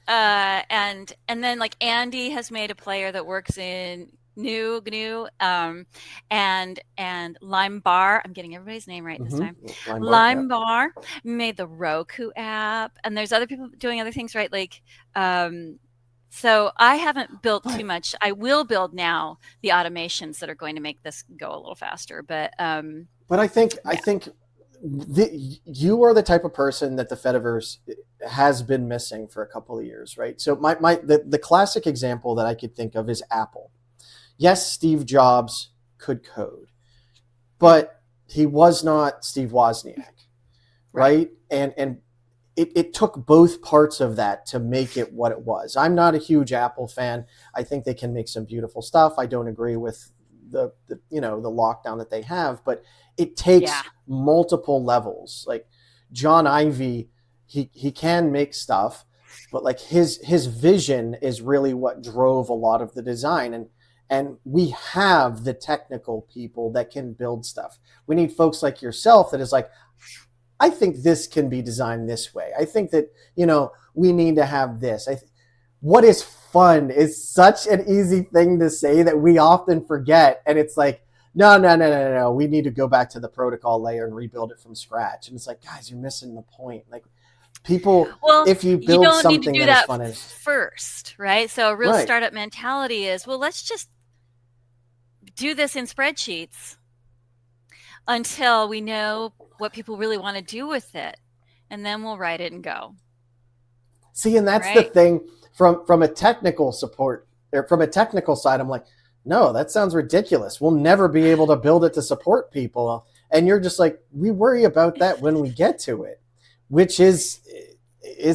B: And then like Andy has made a player that works in GNU, and Limebar. I'm getting everybody's name right this time. Limebar made the Roku app, and there's other people doing other things, right? Like, so I haven't built too much. I will build now the automations that are going to make this go a little faster. But
A: I think you are the type of person that the Fediverse has been missing for a couple of years, right? So the classic example that I could think of is Apple. Yes, Steve Jobs could code, but he was not Steve Wozniak, right? And it took both parts of that to make it what it was. I'm not a huge Apple fan. I think they can make some beautiful stuff. I don't agree with the lockdown that they have, but it takes multiple levels. Like John Ivey, he can make stuff, but like his vision is really what drove a lot of the design. And we have the technical people that can build stuff. We need folks like yourself that is like, I think this can be designed this way. I think that, we need to have this. What is fun is such an easy thing to say that we often forget. And it's like, no. We need to go back to the protocol layer and rebuild it from scratch. And it's like, guys, you're missing the point. Like people, if you build something that is fun
B: first, right? So a real startup mentality is, well, let's just do this in spreadsheets until we know what people really want to do with it, and then we'll write it and go.
A: See, and that's the
B: Right?
A: thing from a technical support or from a technical side. I'm like, no, that sounds ridiculous. We'll never be able to build it to support people. And you're just like, we worry about that when we get to it, which is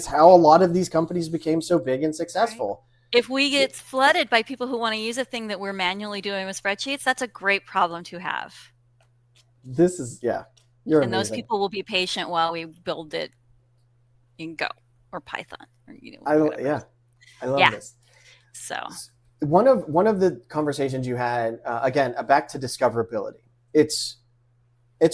A: how a lot of these companies became so big and successful.
B: Right. If we get flooded by people who want to use a thing that we're manually doing with spreadsheets, that's a great problem to have.
A: This is, yeah, you're
B: and
A: amazing.
B: those people will be patient while we build it in Go or Python or
A: I love this.
B: So
A: one of the conversations you had, again, back to discoverability. It's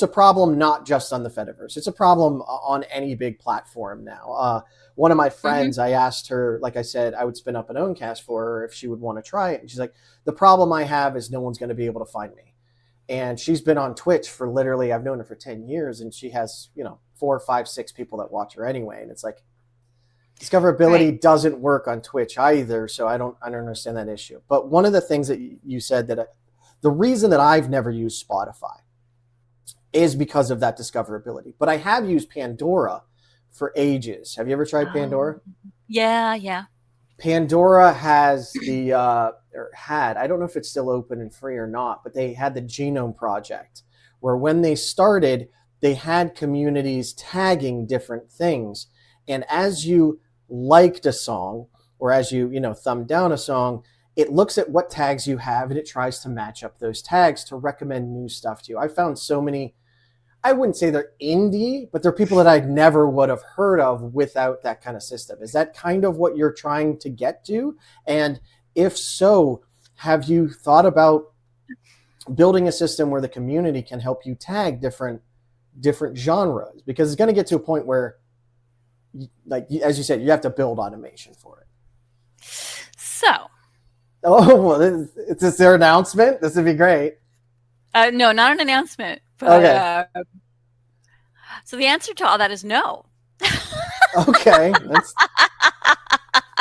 A: a problem not just on the Fediverse. It's a problem on any big platform now. One of my friends, I asked her, like I said, I would spin up an Owncast for her if she would want to try it. And she's like, the problem I have is no one's going to be able to find me. And she's been on Twitch for literally, I've known her for 10 years, and she has, 4, 5, 6 people that watch her anyway. And it's like, discoverability doesn't work on Twitch either. So I don't understand that issue. But one of the things that you said that the reason that I've never used Spotify is because of that discoverability. But I have used Pandora for ages. Have you ever tried Pandora?
B: Yeah.
A: Pandora has I don't know if it's still open and free or not, but they had the Genome Project, where when they started, they had communities tagging different things. And as you liked a song, or as you, thumb down a song, it looks at what tags you have and it tries to match up those tags to recommend new stuff to you. I found so many, I wouldn't say they're indie, but they're people that I never would have heard of without that kind of system. Is that kind of what you're trying to get to? And if so, have you thought about building a system where the community can help you tag different genres? Because it's going to get to a point where, like, as you said, you have to build automation for it.
B: So.
A: Oh, well, is this their announcement? This would be great.
B: No, not an announcement. But,
A: okay.
B: So the answer to all that is no.
A: Okay.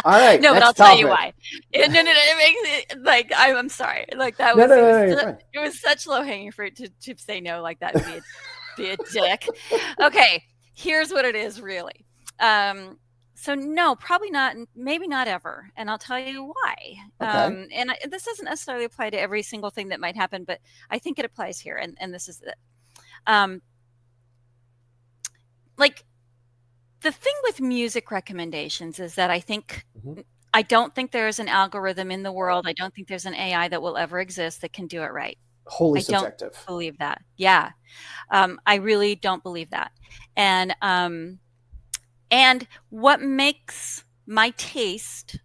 A: All right.
B: No, but I'll tell you why. No. It makes it like I'm sorry. Like that was it was such low hanging fruit to say no like that and be a dick. Okay, here's what it is really. So no, probably not. Maybe not ever. And I'll tell you why.
A: Okay.
B: And this doesn't necessarily apply to every single thing that might happen, but I think it applies here. And this is it. Like the thing with music recommendations is that I think I don't think there is an algorithm in the world. I don't think there's an AI that will ever exist that can do it right.
A: Wholly subjective.
B: I don't believe that. Yeah. I really don't believe that. And what makes my taste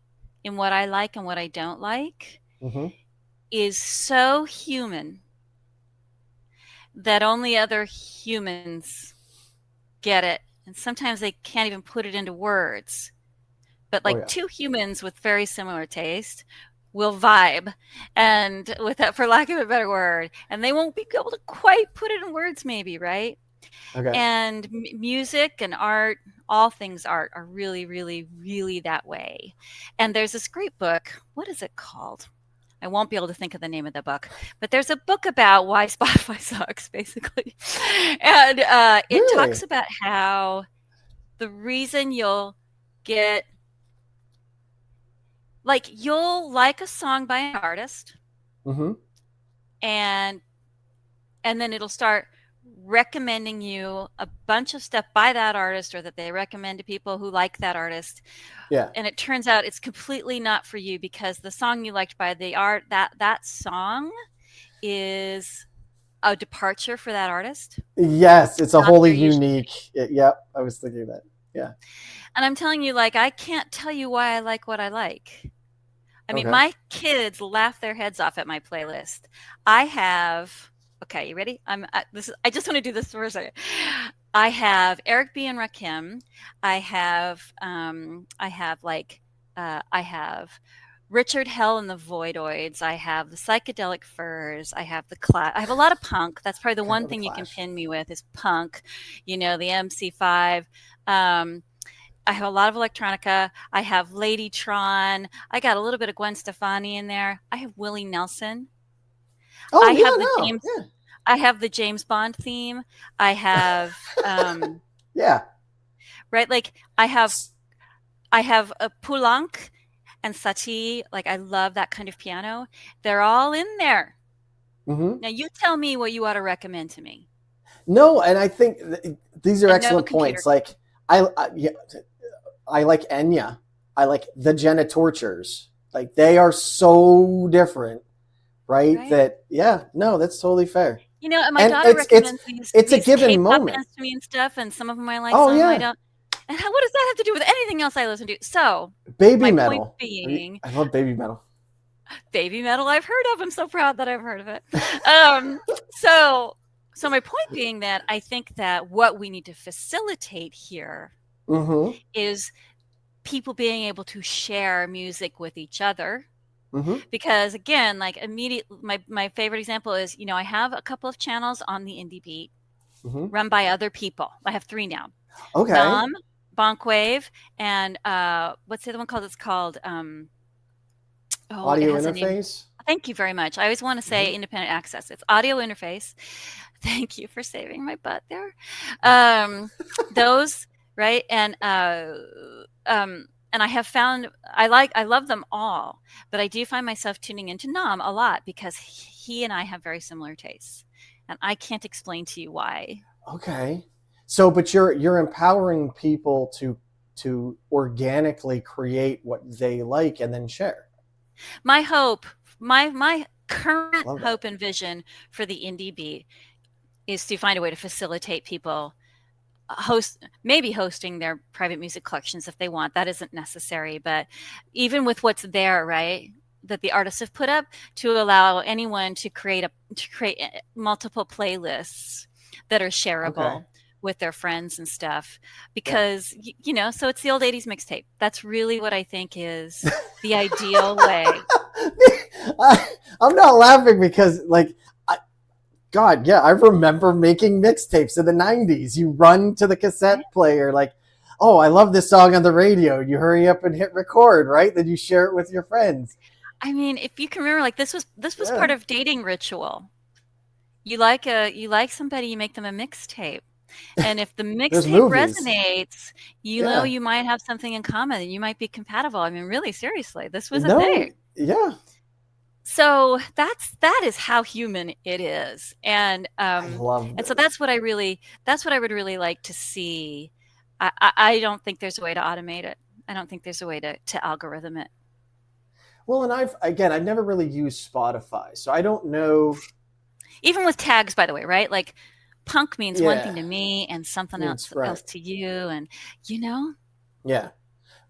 B: in what I like and what I don't like is so human that only other humans get it. And sometimes they can't even put it into words. But like two humans with very similar taste will vibe, and with that, for lack of a better word, and they won't be able to quite put it in words maybe, right?
A: Okay.
B: And music and art, all things art, are really, really, really that way. And there's this great book. What is it called? I won't be able to think of the name of the book, but there's a book about why Spotify sucks, basically. And it talks about how the reason you'll get, like, you'll like a song by an artist, and then it'll start recommending you a bunch of stuff by that artist, or that they recommend to people who like that artist.
A: Yeah.
B: And it turns out it's completely not for you, because the song you liked by the art, that song is a departure for that artist.
A: Yes, it's a wholly unique. Yep, I was thinking that. Yeah.
B: And I'm telling you, like, I can't tell you why I like what I like. I mean, my kids laugh their heads off at my playlist. I have, okay, you ready? I just want to do this for a second. I have Eric B. and Rakim. I have Richard Hell and the Voidoids. I have the Psychedelic Furs. I have I have a lot of punk. That's probably the one thing you can pin me with is punk. The MC5. I have a lot of electronica. I have Ladytron. I got a little bit of Gwen Stefani in there. I have Willie Nelson. I have the James Bond theme. I have
A: Yeah.
B: right, like I have a Poulenc and Satie. Like I love that kind of piano. They're all in there.
A: Hmm.
B: Now you tell me what you ought to recommend to me.
A: No, and I think these are
B: And no
A: excellent
B: computer.
A: points. Like yeah, I like Enya. I like the Jenna Tortures. Like they are so different, right?
B: Right?
A: That yeah, no, that's totally fair.
B: And my
A: And
B: daughter
A: it's
B: recommends these
A: it's a
B: these
A: given
B: K-pop
A: moment.
B: bands to me and stuff, and some of them I like,
A: Oh
B: some of them I
A: yeah,
B: don't. And what does that have to do with anything else I listen to? So,
A: baby
B: my point
A: metal.
B: being,
A: I love baby metal.
B: baby metal I've heard of. I'm so proud that I've heard of it. Um, so so my point being that I think that what we need to facilitate here
A: Mm-hmm.
B: is people being able to share music with each other.
A: Mm-hmm.
B: Because again, like immediate my favorite example is, I have a couple of channels on the Indie Beat
A: Mm-hmm.
B: run by other people. I have 3 now.
A: Okay.
B: Nom, Bonkwave, and what's the other one called? It's called it
A: Audio
B: has a name.
A: interface.
B: Thank you very much. I always want to
A: Mm-hmm.
B: say independent access. It's audio interface. Thank you for saving my butt there. Those, right? And I have found I love them all, but I do find myself tuning into Nam a lot because he and I have very similar tastes. And I can't explain to you why.
A: Okay. So, but you're empowering people to organically create what they like and then share.
B: My hope, my current
A: Love that.
B: hope and vision for the Indie Beat is to find a way to facilitate people maybe hosting their private music collections if they want. That isn't necessary, but even with what's there, right, that the artists have put up, to allow anyone to create multiple playlists that are
A: Okay.
B: shareable with their friends and stuff,
A: Yeah.
B: because so it's the old 80s mixtape. That's really what I think is the ideal way.
A: I'm not laughing because, like, God, yeah, I remember making mixtapes in the 90s. You run to the
B: Right?
A: cassette player, like, oh, I love this song on the radio. You hurry up and hit record, right? Then you share it with your friends.
B: I mean, if you can remember, like this was part
A: Yeah.
B: of dating ritual. You like somebody, you make them a mixtape. And if the
A: There's
B: mixtape
A: movies.
B: resonates,
A: Yeah.
B: you might have something in common and you might be compatible. I mean, really seriously, this was a
A: No,
B: thing.
A: yeah.
B: So that is how human it is. And
A: I love
B: so
A: this.
B: that's what I would really like to see. I don't think there's a way to automate it. I don't think there's a way to algorithm it.
A: Well, and I've never really used Spotify, so I don't know.
B: Even with tags, by the way, right? Like punk means one thing
A: Yeah,
B: to me and something
A: it's
B: else
A: right.
B: to you, and you know
A: Yeah,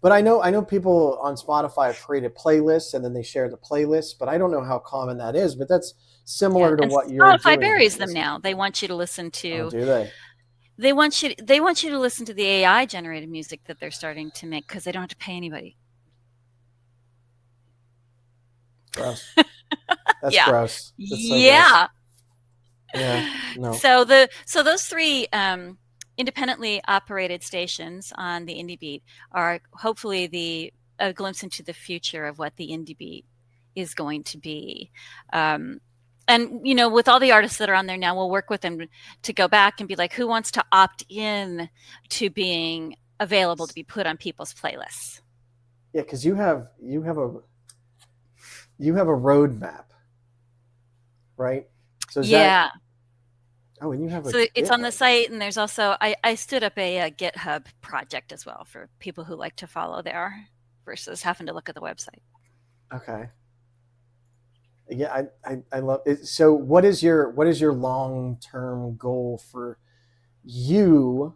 A: but I know people on Spotify have created playlists and then they share the playlist, but I don't know how common that is. But that's
B: yeah.
A: similar to
B: And
A: what you're
B: Spotify
A: doing here,
B: buries them
A: listening to
B: now. They
A: people.
B: want you to listen
A: Oh,
B: to
A: do they?
B: they want you to listen to the AI generated music that they're starting to make because they don't have to pay anybody.
A: Gross. That's
B: Yeah.
A: gross. That's so gross.
B: Yeah.
A: Yeah. No.
B: So those 3 independently operated stations on the Indie Beat are hopefully a glimpse into the future of what the Indie Beat is going to be. And with all the artists that are on there now, we'll work with them to go back and be like, who wants to opt in to being available to be put on people's playlists?
A: Yeah, because you have a roadmap, right? So is that?
B: Yeah.
A: Oh, and you have a
B: So it's on the
A: GitHub.
B: site, and there's also I stood up a GitHub project as well for people who like to follow there versus having to look at the website.
A: Okay. Yeah, I love it. So what is your long-term goal for you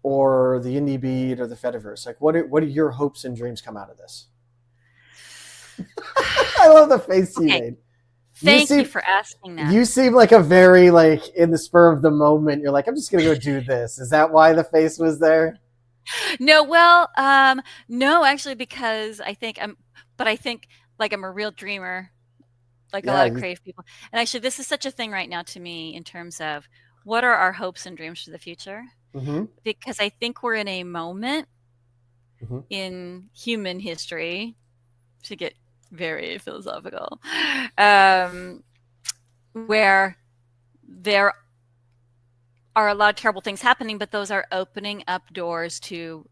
A: or the Indie Beat or the Fediverse? Like what are your hopes and dreams come out of this? I love the face you
B: Okay,
A: made. You
B: thank you
A: seem
B: for asking that.
A: you seem like a very like in the spur of the moment. You're like, I'm just gonna go do this. Is that why the face was there?
B: No, well, no, actually, because I think like I'm a real dreamer, like a
A: Yeah.
B: lot of creative people. And actually, this is such a thing right now to me in terms of what are our hopes and dreams for the future?
A: Mm-hmm.
B: Because I think we're in a moment
A: Mm-hmm.
B: in human history, to get very philosophical, um, where there are a lot of terrible things happening, but those are opening up doors to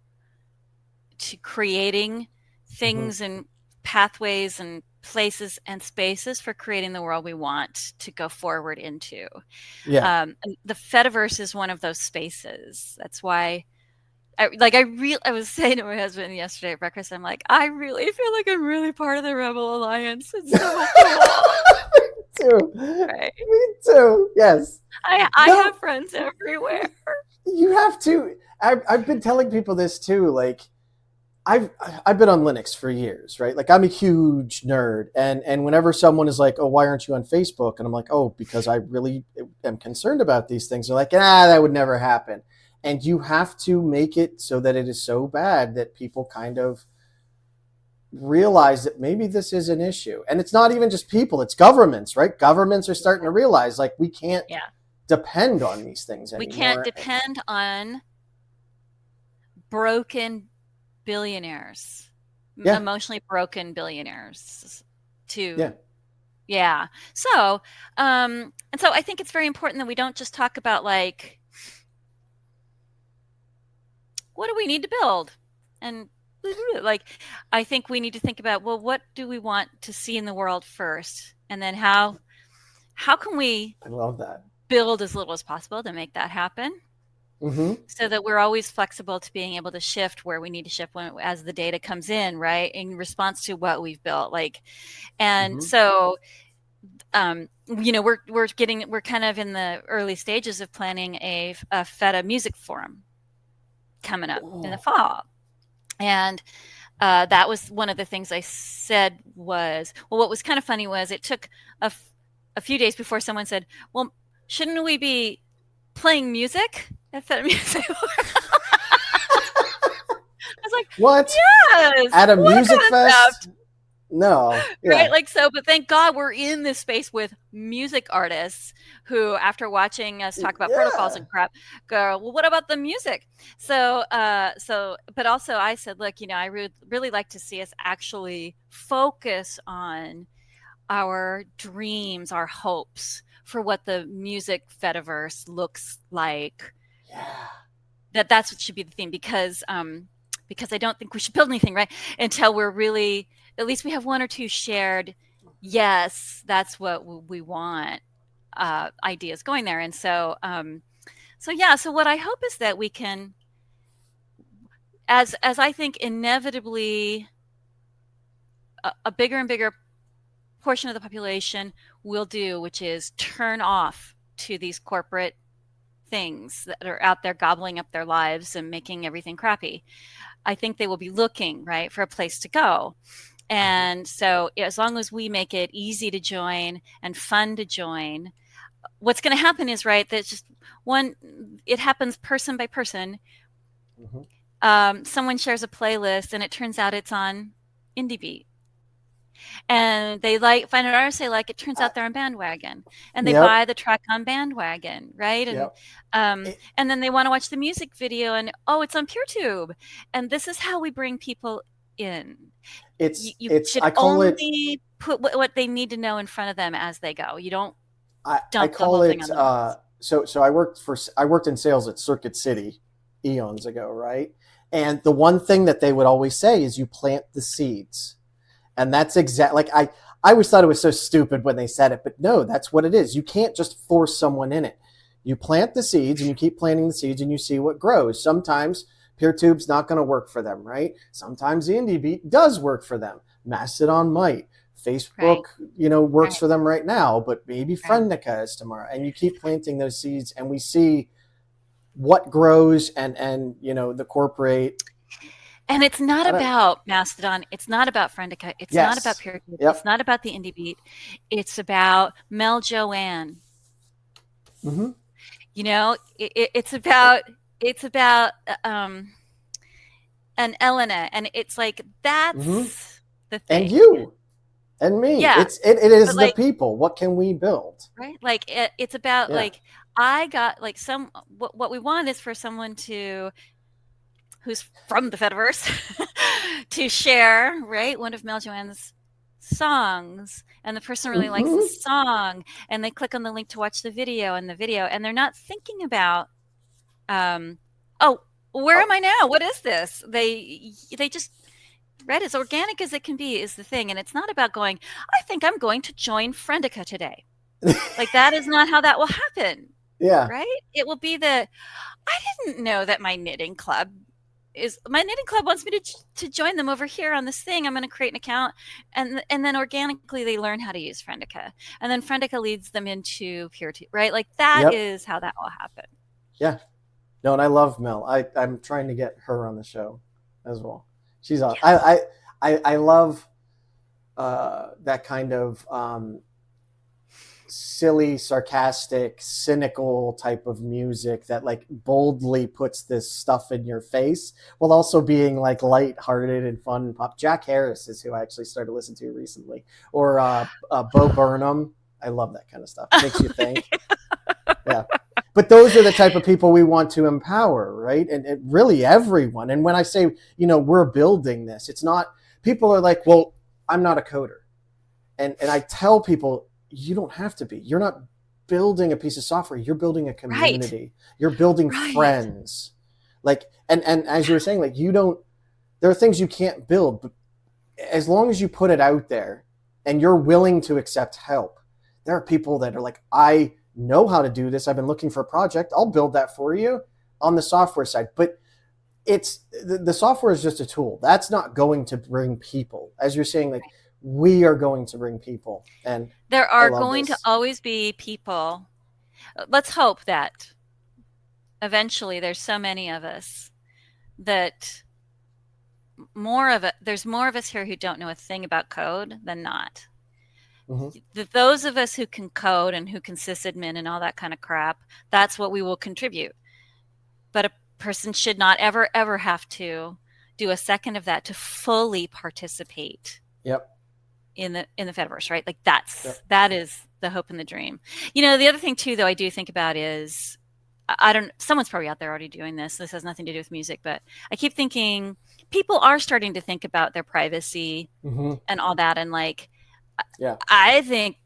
B: creating things and pathways and places and spaces for creating the world we want to go forward into.
A: Yeah.
B: And the Fediverse is one of those spaces. That's why I was saying to my husband yesterday at breakfast, I'm like, I really feel like I'm really part of the Rebel Alliance. It's so cool.
A: Me too.
B: Right?
A: Me too. Yes.
B: I
A: No,
B: have friends everywhere.
A: you have to. I've been telling people this too. Like, I've been on Linux for years, right? Like, I'm a huge nerd, and whenever someone is like, "Oh, why aren't you on Facebook?" and I'm like, "Oh, because I really am concerned about these things." They're like, "Ah, that would never happen." And you have to make it so that it is so bad that people kind of realize that maybe this is an issue. And it's not even just people; it's governments, right? Governments are starting to realize, like, we can't depend on these things anymore.
B: We can't depend on broken billionaires, emotionally broken billionaires to so and so I think it's very important that we don't just talk about like, what do we need to build, and like, I think we need to think about, well, what do we want to see in the world first, and then how can we build as little as possible to make that happen. So that we're always flexible to being able to shift where we need to shift as the data comes in, right, in response to what we've built. Like, and so, we're kind of in the early stages of planning a Fedi music forum coming up in the fall, and that was one of the things I said was, well, what was kind of funny was it took a few days before someone said, well, shouldn't we be playing music at Fedi Music? I was like,
A: what?
B: Yes,
A: at a music fest? No.
B: Right? Like, so, but thank God we're in this space with music artists who, after watching us talk about protocols and crap, go, well, what about the music? So, but also I said, look, I really like to see us actually focus on our dreams, our hopes for what the music Fediverse looks like. That's what should be the theme, because I don't think we should build anything, right, until we're really, at least we have one or two shared, yes, that's what we want, ideas going there. And so so what I hope is that we can, as I think inevitably a bigger and bigger portion of the population will do, which is turn off to these corporate things that are out there gobbling up their lives and making everything crappy. I think they will be looking, right, for a place to go. And so as long as we make it easy to join and fun to join, what's going to happen is, right, that just it happens person by person. Someone shares a playlist and it turns out it's on Indie Beat. And they find an artist they like, it turns out they're on Bandwagon, and they buy the track on Bandwagon, right? And and then they want to watch the music video, and it's on PeerTube. And this is how we bring people in. You should only put what they need to know in front of them as they go. You don't dump the whole thing on them.
A: So I worked in sales at Circuit City eons ago, right? And the one thing that they would always say is you plant the seeds. And that's exactly, like, I always thought it was so stupid when they said it, but no, that's what it is. You can't just force someone in it. You plant the seeds and you keep planting the seeds and you see what grows. Sometimes PeerTube's not going to work for them, right? Sometimes the Indie Beat does work for them. Mastodon might. Facebook, works for them right now, but maybe Friendica is tomorrow. And you keep planting those seeds and we see what grows and the corporate.
B: And it's not about Mastodon. It's not about Friendica. It's not about PeerTube. It's not about the Indie Beat. It's about Mel Joanne. It's about an Elena, and it's like that's the thing.
A: And you and me.
B: Yeah.
A: It is the people. What can we build?
B: Right? Like it's about like, I got like what we want is for someone who's from the Fediverse to share, right, one of Mel Joanne's songs and the person really likes the song and they click on the link to watch the video and they're not thinking about oh, where am I now? What is this? They just read as organic as it can be is the thing. And it's not about going, I think I'm going to join Friendica today. Like that is not how that will happen.
A: Yeah.
B: Right? It will be I didn't know that my knitting club wants me to join them over here on this thing. I'm going to create an account, and then organically they learn how to use Friendica, and then Friendica leads them into peer-to-peer, right? Like that is how that will happen.
A: Yeah. No, and I love Mel. I'm trying to get her on the show as well. She's awesome. Yeah. I love that kind of silly, sarcastic, cynical type of music that like boldly puts this stuff in your face while also being like lighthearted and fun and pop. Jack Harris is who I actually started listening to recently, or Bo Burnham. I love that kind of stuff. It makes you think. Yeah. But those are the type of people we want to empower, right? And really everyone. And when I say, we're building this, it's not, people are like, well, I'm not a coder. And I tell people, you don't have to be. You're not building a piece of software. You're building a community. Right. You're building friends. Like, and as you were saying, like, there are things you can't build, but as long as you put it out there and you're willing to accept help, there are people that are like, I know how to do this. I've been looking for a project. I'll build that for you on the software side. But it's the software is just a tool. That's not going to bring people. As you're saying, like, we are going to bring people. And
B: there are going to always be people. Let's hope that eventually there's so many of us that there's more of us here who don't know a thing about code than not. Mm-hmm. Those of us who can code and who can sysadmin and all that kind of crap, that's what we will contribute. But a person should not ever, ever have to do a second of that to fully participate.
A: Yep.
B: In the Fediverse, right? Like that is the hope and the dream. The other thing too, though, I do think about is, someone's probably out there already doing this. This has nothing to do with music, but I keep thinking people are starting to think about their privacy and all that. And like, I think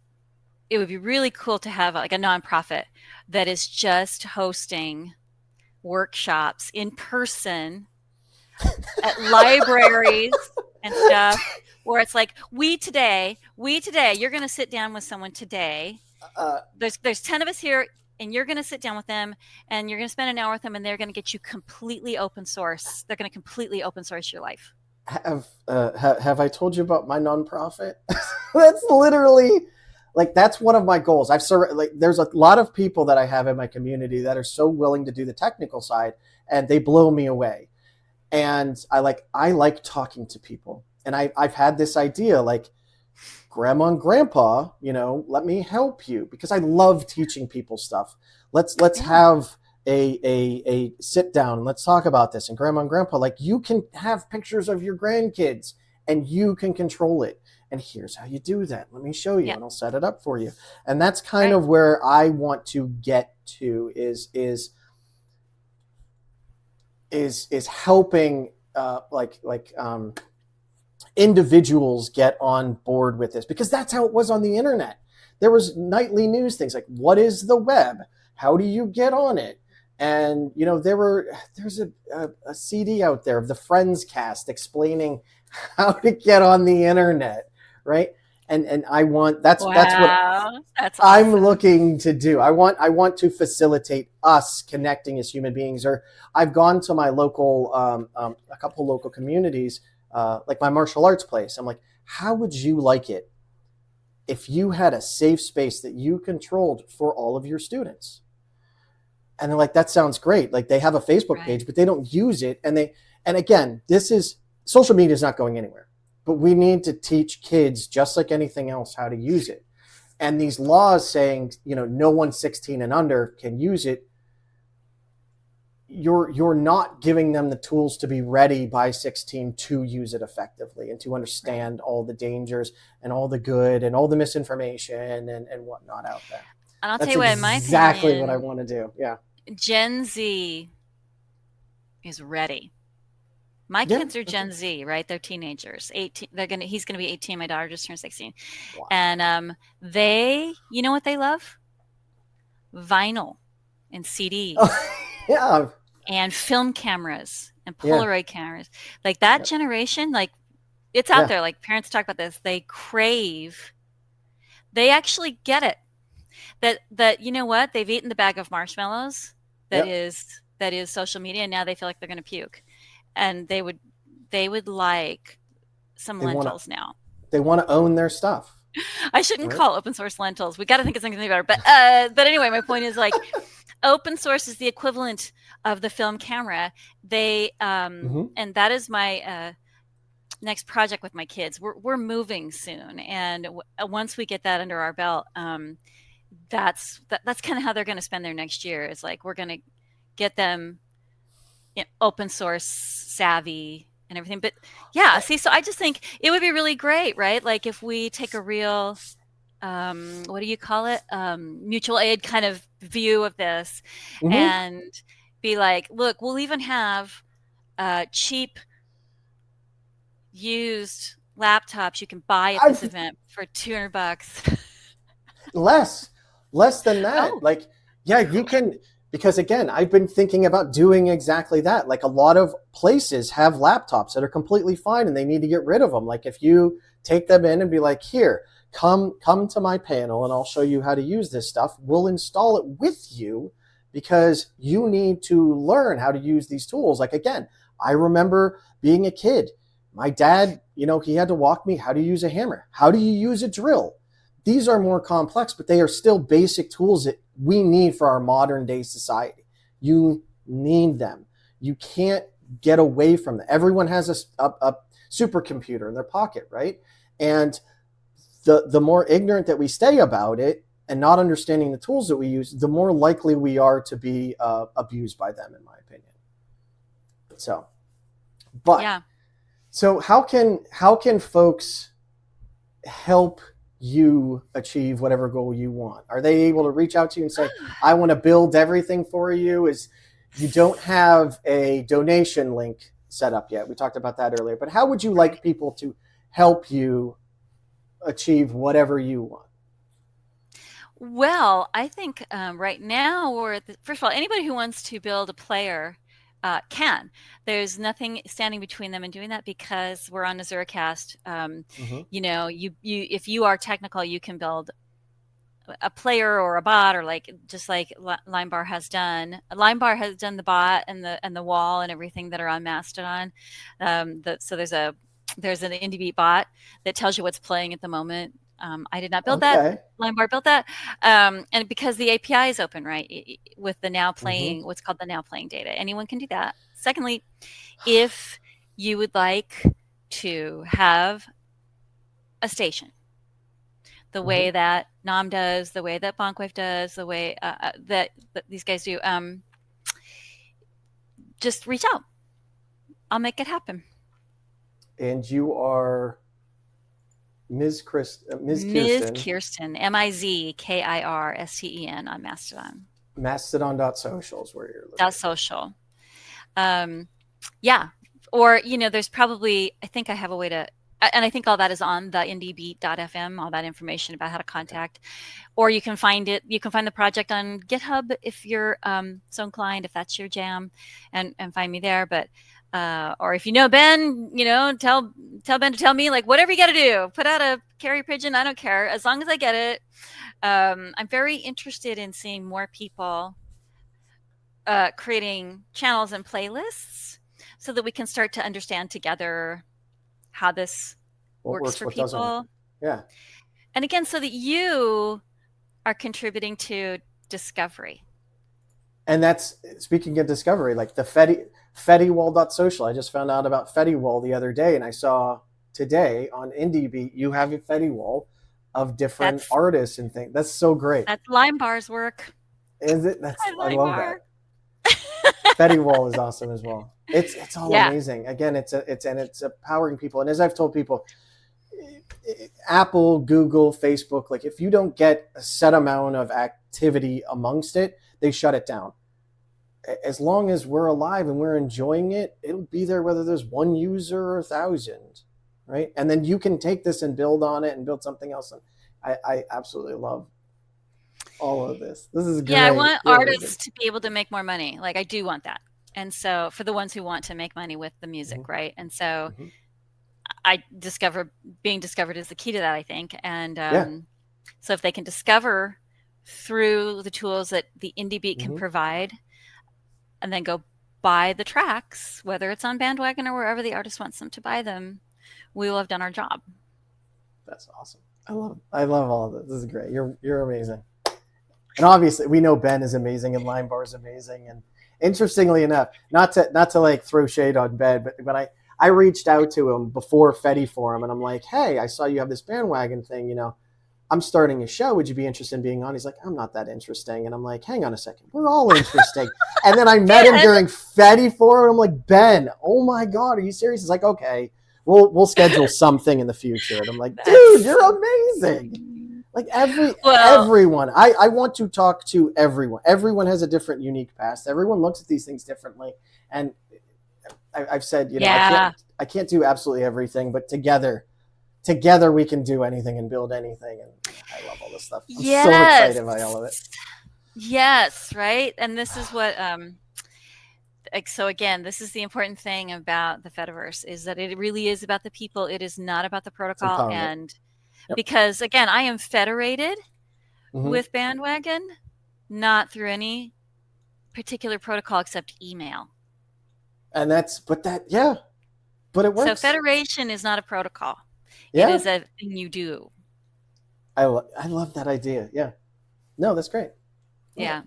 B: it would be really cool to have like a nonprofit that is just hosting workshops in person at libraries and stuff, where it's like, we today, you're going to sit down with someone today. There's 10 of us here, and you're going to sit down with them, and you're going to spend an hour with them, and they're going to get you completely open source. They're going to completely open source your life.
A: Have I told you about my nonprofit? That's literally, like, that's one of my goals. There's a lot of people that I have in my community that are so willing to do the technical side, and they blow me away. And I like talking to people. And I've had this idea, like, grandma and grandpa, let me help you, because I love teaching people stuff. Let's have a sit down and let's talk about this. And grandma and grandpa, like, you can have pictures of your grandkids and you can control it. And here's how you do that. Let me show you, and I'll set it up for you. And that's kind of where I want to get to is helping individuals get on board with this, because that's how it was on the internet. There was nightly news things like, what is the web? How do you get on it? And there's a CD out there of the Friends cast explaining how to get on the internet, right? And I want that's what
B: that's awesome.
A: I'm looking to do. I want to facilitate us connecting as human beings. Or I've gone to my local a couple local communities, like my martial arts place. I'm like, how would you like it if you had a safe space that you controlled for all of your students? And they're like, that sounds great. Like, they have a Facebook page, but they don't use it. And again, social media is not going anywhere, but we need to teach kids, just like anything else, how to use it. And these laws saying, no one 16 and under can use it. You're not giving them the tools to be ready by 16 to use it effectively and to understand all the dangers and all the good and all the misinformation and whatnot out there.
B: And I'll tell you what, in my opinion,
A: exactly what I want to do. Yeah.
B: Gen Z is ready. My
A: Yeah.
B: kids are Gen Z, right? They're teenagers. 18. He's gonna be 18. My daughter just turned 16.
A: Wow.
B: And you know what they love? Vinyl and CDs
A: Oh, yeah.
B: and film cameras and
A: Yeah.
B: Polaroid cameras. Like that
A: Yep.
B: generation, like it's out
A: Yeah.
B: there. Like parents talk about this. They actually get it. That you know what? They've eaten the bag of marshmallows
A: Yep.
B: that is social media, and now they feel like they're gonna puke. And they would like some
A: They want to.
B: lentils now.
A: They want to own their stuff.
B: I shouldn't
A: Right.
B: call open source lentils. We got to think of something better. But anyway, my point is like open source is the equivalent of the film camera.
A: Mm-hmm.
B: And that is my next project with my kids. We're moving soon, and once we get that under our belt, that's kind of how they're going to spend their next year. It's like we're going to get them open source savvy and everything. But yeah, see, so I just think it would be really great, right? Like if we take a real what do you call it, mutual aid kind of view of this,
A: Mm-hmm.
B: and be like, look, we'll even have cheap used laptops you can buy at this
A: I've
B: event for $200.
A: less, less than that.
B: Oh,
A: Like, yeah, you can, because again, I've been thinking about doing exactly that. Like a lot of places have laptops that are completely fine and they need to get rid of them. Like if you take them in and be like, here, come to my panel and I'll show you how to use this stuff. We'll install it with you because you need to learn how to use these tools. Like again, I remember being a kid. My dad, he had to walk me how to use a hammer. How do you use a drill? These are more complex, but they are still basic tools that we need for our modern day society. You need them. You can't get away from them. Everyone has a supercomputer in their pocket, right? And the more ignorant that we stay about it and not understanding the tools that we use, the more likely we are to be abused by them, in my opinion. So, but
B: yeah.
A: so how can folks help you achieve whatever goal you want? Are they able to reach out to you and say, I want to build everything for you? Is you don't have a donation link set up yet. We talked about that earlier, but how would you like people to help you achieve whatever you want?
B: Well, I think right now first of all, anybody who wants to build a player can. There's nothing standing between them and doing that because we're on Azuracast.
A: Mm-hmm.
B: You if you are technical, you can build a player or a bot, or just like Limebar has done. Limebar has done the bot and the wall and everything that are on Mastodon. So there's an IndieBeat bot that tells you what's playing at the moment. I did not build that.
A: Okay.
B: Limebar built that, and because the API is open, right, with the now playing,
A: Mm-hmm.
B: what's called the now playing data, anyone can do that. Secondly, if you would like to have a station, the
A: Mm-hmm.
B: way that Nam does, the way that Bonkwave does, the way that these guys do, just reach out. I'll make it happen.
A: And you are Ms. Kirsten.
B: Ms. Kirsten, MIZKIRSTEN on Mastodon.
A: Mastodon.social is where you're looking.
B: .social. Yeah. Or, there's probably, I think I have a way to, and I think all that is on the indiebeat.fm, all that information about how to contact. Or you can find the project on GitHub if you're so inclined, if that's your jam, and find me there. But or if you know Ben, tell Ben to tell me, like, whatever you got to do, put out a carrier pigeon. I don't care, as long as I get it. I'm very interested in seeing more people creating channels and playlists so that we can start to understand together how this works for people.
A: Yeah.
B: And again, so that you are contributing to discovery. And
A: that's, speaking of discovery, like the Fediwall.social. I just found out about Fediwall the other day, and I saw today on IndieBeat you have a Fediwall of different artists and things. That's so great.
B: That's Limebar's work.
A: Is it? I love that. Fediwall is awesome as well. It's all amazing. Again, it's empowering people. And as I've told people, Apple, Google, Facebook, like if you don't get a set amount of activity amongst it, they shut it down. as long as we're alive and we're enjoying it, it'll be there whether there's one user or 1,000, right? And then you can take this and build on it and build something else. And I absolutely love all of this. This is great.
B: Yeah, I want artists to be able to make more money. Like I do want that. And so for the ones who want to make money with the music, right? And so being discovered is the key to that, I think. And so if they can discover through the tools that the indie beat can provide, and then go buy the tracks, whether it's on Bandwagon or wherever the artist wants them to buy them, we will have done our job.
A: That's awesome. I love all of this. This is great. You're amazing. And obviously we know Ben is amazing and Limebar is amazing. And interestingly enough, not to like throw shade on Ben, but I reached out to him before Fedi Forum and I'm like, hey, I saw you have this Bandwagon thing, I'm starting a show. Would you be interested in being on? He's like, I'm not that interesting. And I'm like, hang on a second. We're all interesting. And then I met him during Fedi Forum. And I'm like, Ben, oh my God, are you serious? He's like, okay, we'll schedule something in the future. And I'm like, dude, you're amazing. Like everyone. I want to talk to everyone. Everyone has a different, unique past. Everyone looks at these things differently. And I've said, I can't do absolutely everything, but together we can do anything and build anything. And I love all this stuff. I'm so excited by all of it.
B: Yes, right. And this is what, so again, this is the important thing about the Fediverse is that it really is about the people. It is not about the protocol. And because again, I am federated with Bandwagon, not through any particular protocol except email.
A: And but it works.
B: So federation is not a protocol. It is a thing you do.
A: I love that idea. Yeah. No, that's great.
B: Yeah.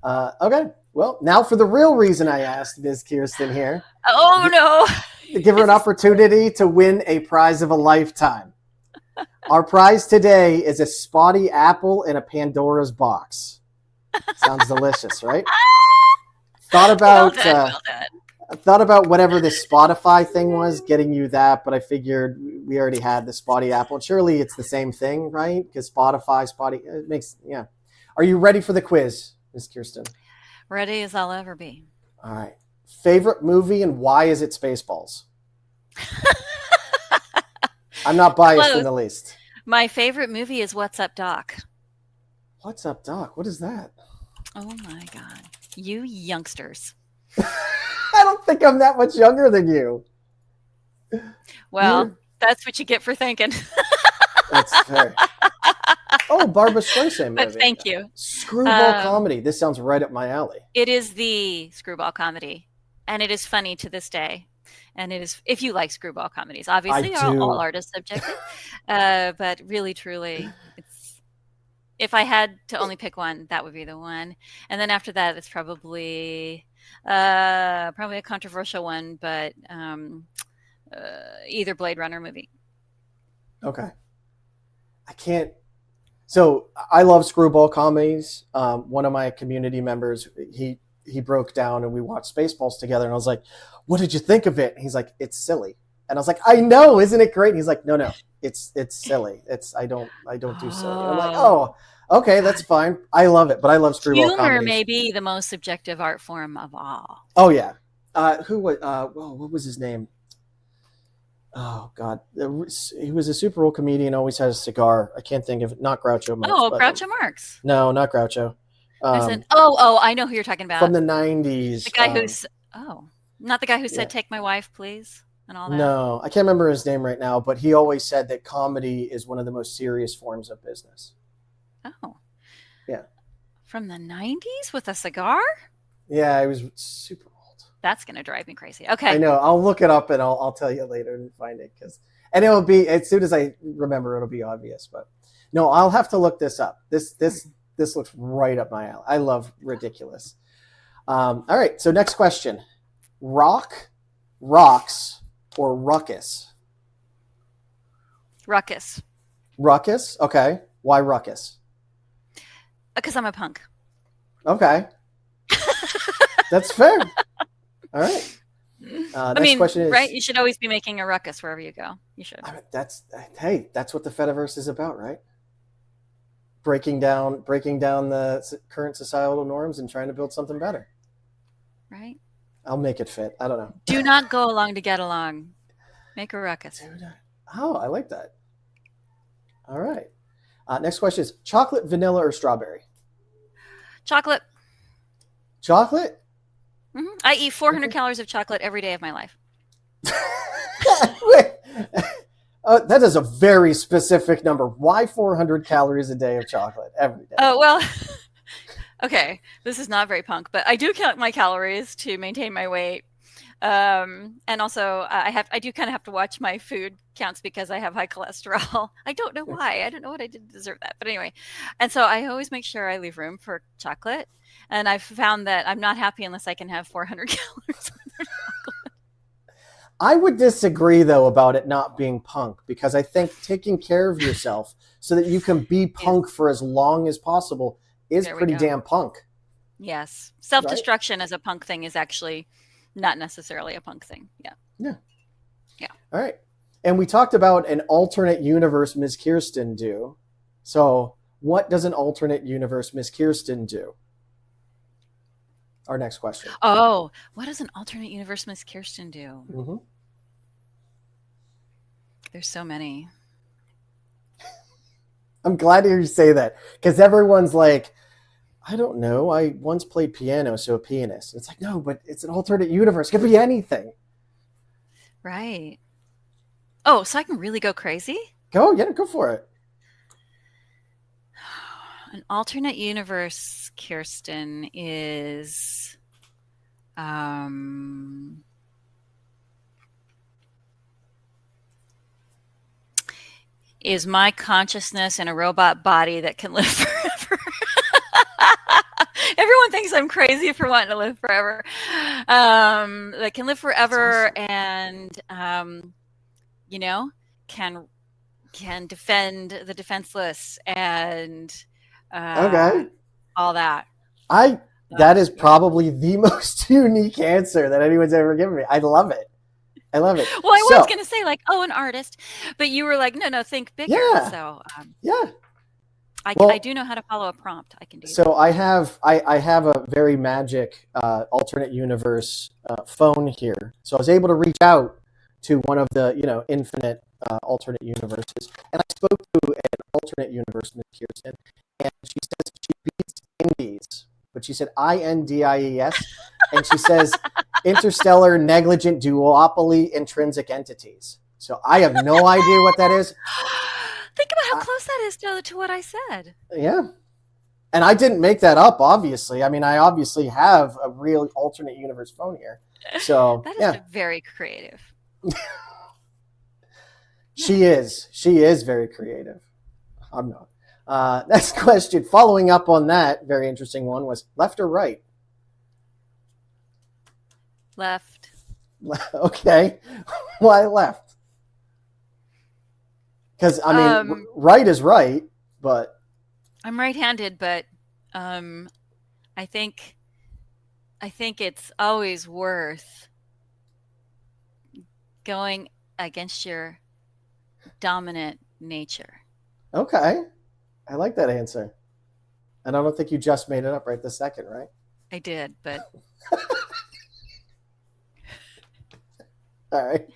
A: Okay. Well, now for the real reason I asked Ms. Kirsten here.
B: Oh, no.
A: To give her an opportunity to win a prize of a lifetime. Our prize today is a spotty apple in a Pandora's box. Sounds delicious, right? Thought about... I thought about whatever this Spotify thing was, getting you that, but I figured we already had the Spotty Apple. Surely it's the same thing, right? Because it makes, Are you ready for the quiz, Ms. Kirsten?
B: Ready as I'll ever be.
A: All right. Favorite movie and why is it Spaceballs? I'm not biased in the least.
B: My favorite movie is What's Up, Doc?
A: What's Up, Doc? What is that?
B: Oh, my God. You youngsters.
A: I don't think I'm that much younger than you.
B: Well, that's what you get for thinking.
A: That's fair. Oh, Barbara Streisand movie.
B: But thank you.
A: Screwball comedy. This sounds right up my alley.
B: It is the screwball comedy, and it is funny to this day. And it is, if you like screwball comedies, obviously all artists subjective, but really, truly, if I had to only pick one, that would be the one. And then after that, it's probably a controversial one, but either Blade Runner movie.
A: Okay. I can't. So I love screwball comedies. One of my community members, he broke down and we watched Spaceballs together, and I was like, "What did you think of it?" And he's like, "It's silly." And I was like, "I know, isn't it great?" And he's like, "No, it's silly. I don't do silly." And I'm like, "Oh, okay, that's fine. I love it, but I love screwball comedies."
B: Humor may be the most subjective art form of all.
A: Oh yeah. What was his name? Oh God, he was a Super Bowl comedian. Always had a cigar. I can't think of it. Not Groucho Marx.
B: Oh, Groucho Marx.
A: No, not Groucho.
B: I know who you're talking about.
A: From the 90s.
B: The guy who's not the guy who said "Take my wife, please" and all that.
A: No, I can't remember his name right now, but he always said that comedy is one of the most serious forms of business.
B: Oh.
A: Yeah.
B: From the 90s with a cigar?
A: Yeah, he was super old.
B: That's going to drive me crazy. Okay.
A: I know. I'll look it up and I'll tell you later and find it. And it'll be, as soon as I remember, it'll be obvious. But no, I'll have to look this up. This looks right up my alley. I love ridiculous. All right. So next question. Rock, rocks, or ruckus?
B: Ruckus.
A: Ruckus? Okay. Why ruckus?
B: Because I'm a punk.
A: Okay. That's fair. All right. Next question is,
B: right? You should always be making a ruckus wherever you go. You should.
A: That's what the Fediverse is about, right? Breaking down the current societal norms and trying to build something better.
B: right?
A: I'll make it fit. I don't know.
B: Do not go along to get along. Make a ruckus.
A: Oh, I like that. All right. Next question is chocolate, vanilla, or strawberry?
B: Chocolate.
A: Chocolate?
B: Mm-hmm. I eat 400 calories of chocolate every day of my life.
A: Wait. That is a very specific number. Why 400 calories a day of chocolate every day?
B: Oh, well, okay. This is not very punk, but I do count my calories to maintain my weight. And also I do kind of have to watch my food counts because I have high cholesterol. I don't know why. I don't know what I did to deserve that. But anyway, and so I always make sure I leave room for chocolate. And I've found that I'm not happy unless I can have 400 calories.
A: I would disagree, though, about it not being punk, because I think taking care of yourself so that you can be punk for as long as possible is pretty damn punk.
B: Yes. Self-destruction as a punk thing is actually not necessarily a punk thing. Yeah.
A: All right. And we talked about an alternate universe Ms. Kirsten do. So what does an alternate universe Ms. Kirsten do? Our next question.
B: Oh, what does an alternate universe Ms. Kirsten do?
A: Mm-hmm.
B: There's so many.
A: I'm glad to hear you say that, because everyone's like, I don't know. I once played piano, so a pianist. It's like, no, but it's an alternate universe. It could be anything.
B: Right. Oh, so I can really go crazy?
A: Go for it.
B: An alternate universe, Kirsten, is my consciousness in a robot body that can live forever. Everyone thinks I'm crazy for wanting to live forever. That can live forever and can defend the defenseless and all that.
A: That is probably the most unique answer that anyone's ever given me. I love it. Well, I
B: was going to say an artist, but you were like, no, think bigger.
A: Yeah.
B: So
A: I
B: do know how to follow a prompt. I can do.
A: So that. I have a very magic alternate universe phone here. So I was able to reach out to one of the infinite alternate universes, and I spoke to an alternate universe, Ms. Kirsten, and she says she beats Indies, but she said INDIES, and she says interstellar negligent duopoly intrinsic entities. So I have no idea what that is.
B: Think about how close that is to what I said.
A: Yeah. And I didn't make that up, obviously. I mean, I obviously have a real alternate universe phone here. So
B: that is very creative.
A: She is very creative. I'm not. Next question, following up on that very interesting one, was left or right?
B: Left.
A: Okay. Why left? Because I mean, right is right, but
B: I'm right-handed, but I think it's always worth going against your dominant nature.
A: Okay. I like that answer. And I don't think you just made it up right this second, right?
B: I did, but
A: all right.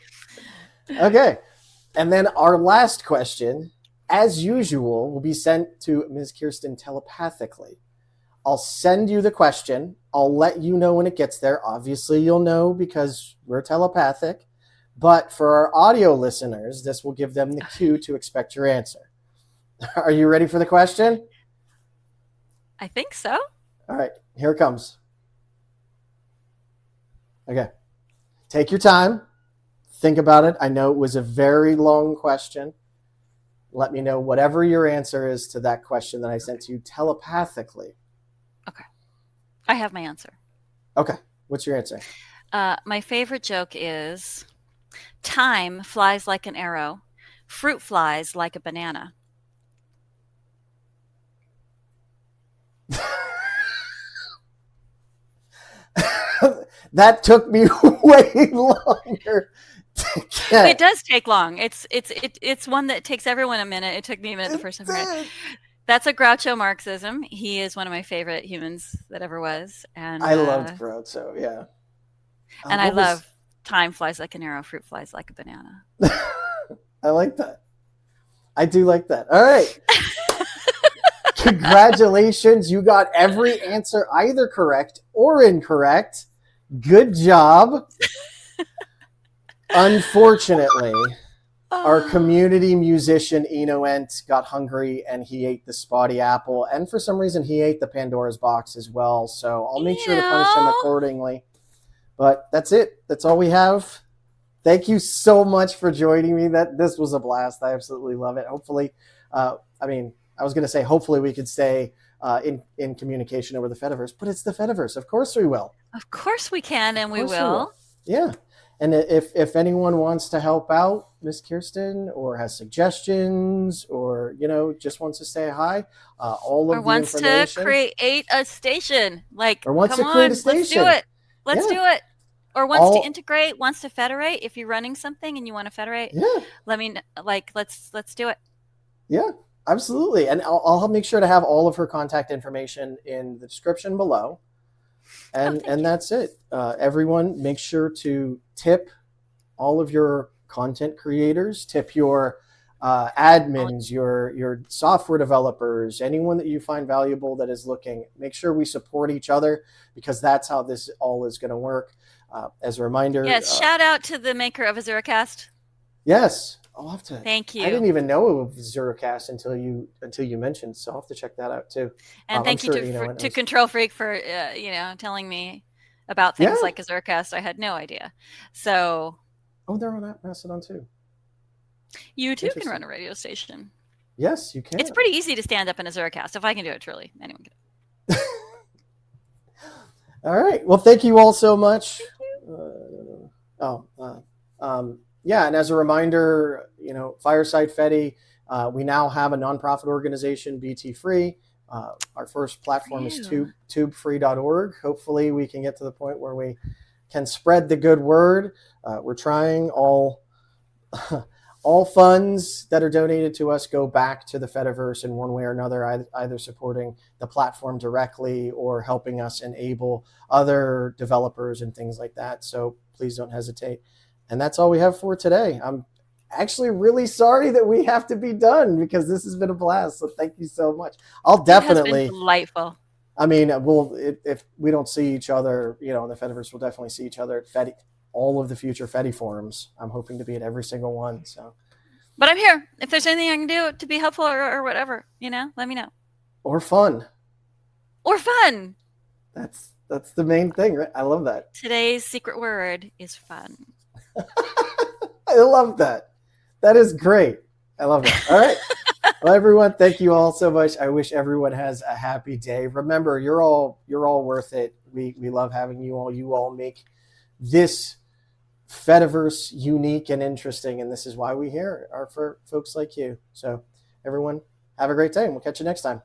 A: Okay. And then our last question, as usual, will be sent to Ms. Kirsten telepathically. I'll send you the question. I'll let you know when it gets there. Obviously, you'll know because we're telepathic. But for our audio listeners, this will give them the cue to expect your answer. Are you ready for the question?
B: I think so.
A: All right, here it comes. Okay. Take your time. Think about it. I know it was a very long question. Let me know whatever your answer is to that question that I sent to you telepathically.
B: Okay. I have my answer.
A: Okay. What's your answer?
B: My favorite joke is time flies like an arrow. Fruit flies like a banana.
A: That took me way longer to get.
B: It does take long. It's one that takes everyone a minute. It took me a minute the first time. That's a Groucho Marxism. He is one of my favorite humans that ever was,
A: I loved Groucho. Yeah.
B: And I
A: What was?
B: love time flies like an arrow, fruit flies like a banana.
A: I like that. I do like that. All right. Congratulations. You got every answer either correct or incorrect. Good job. Unfortunately, our community musician Enoent got hungry and he ate the spotty apple. And for some reason, he ate the Pandora's box as well. So I'll make sure to punish him accordingly. But that's it. That's all we have. Thank you so much for joining me. This was a blast. I absolutely love it. Hopefully, I was going to say hopefully we could stay in communication over the Fediverse, but it's the Fediverse. Of course we will.
B: Of course we can, and we will.
A: Yeah. And if anyone wants to help out, Miss Kirsten, or has suggestions, or just wants to say hi, all of the
B: wants
A: information,
B: to create a station,
A: or wants to create a station,
B: let's do it. Or wants to integrate, wants to federate. If you're running something and you want to federate, let me let's do it.
A: Yeah, absolutely. And I'll make sure to have all of her contact information in the description below. And that's it. Everyone, make sure to tip all of your content creators, tip your admins, your software developers, anyone that you find valuable that is looking. Make sure we support each other, because that's how this all is going to work. As a reminder,
B: yes, shout out to the maker of AzuraCast.
A: Yes, I'll have to.
B: Thank you.
A: I didn't even know of AzuraCast until you mentioned, so I'll have to check that out too.
B: And thank you to Control Freak for telling me about things like AzuraCast. I had no idea. So.
A: Oh, they're on Mastodon too.
B: You too can run a radio station.
A: Yes, you can.
B: It's pretty easy to stand up in AzuraCast. If I can do it, truly, anyone can.
A: All right. Well, thank you all so much. And as a reminder, Fireside Fedi, we now have a nonprofit organization, BT Free. Our first platform is tubefree.org. Hopefully we can get to the point where we can spread the good word. We're trying. All funds that are donated to us go back to the Fediverse in one way or another, either supporting the platform directly or helping us enable other developers and things like that. So please don't hesitate. And that's all we have for today. I'm actually really sorry that we have to be done, because this has been a blast. So thank you so much. I'll definitely.
B: It has been delightful.
A: I mean, if we don't see each other, in the Fediverse, we'll definitely see each other at Fedi. All of the future Fedi forums. I'm hoping to be at every single one. So,
B: but I'm here. If there's anything I can do to be helpful or whatever, let me know.
A: Or fun. That's the main thing, right? I love that.
B: Today's secret word is fun.
A: I love that. That is great. I love that. All right. Well, everyone, thank you all so much. I wish everyone has a happy day. Remember, you're all worth it. We love having you all. You all make this Fediverse unique and interesting, and this is why we here are for folks like you. So everyone, have a great day, and we'll catch you next time.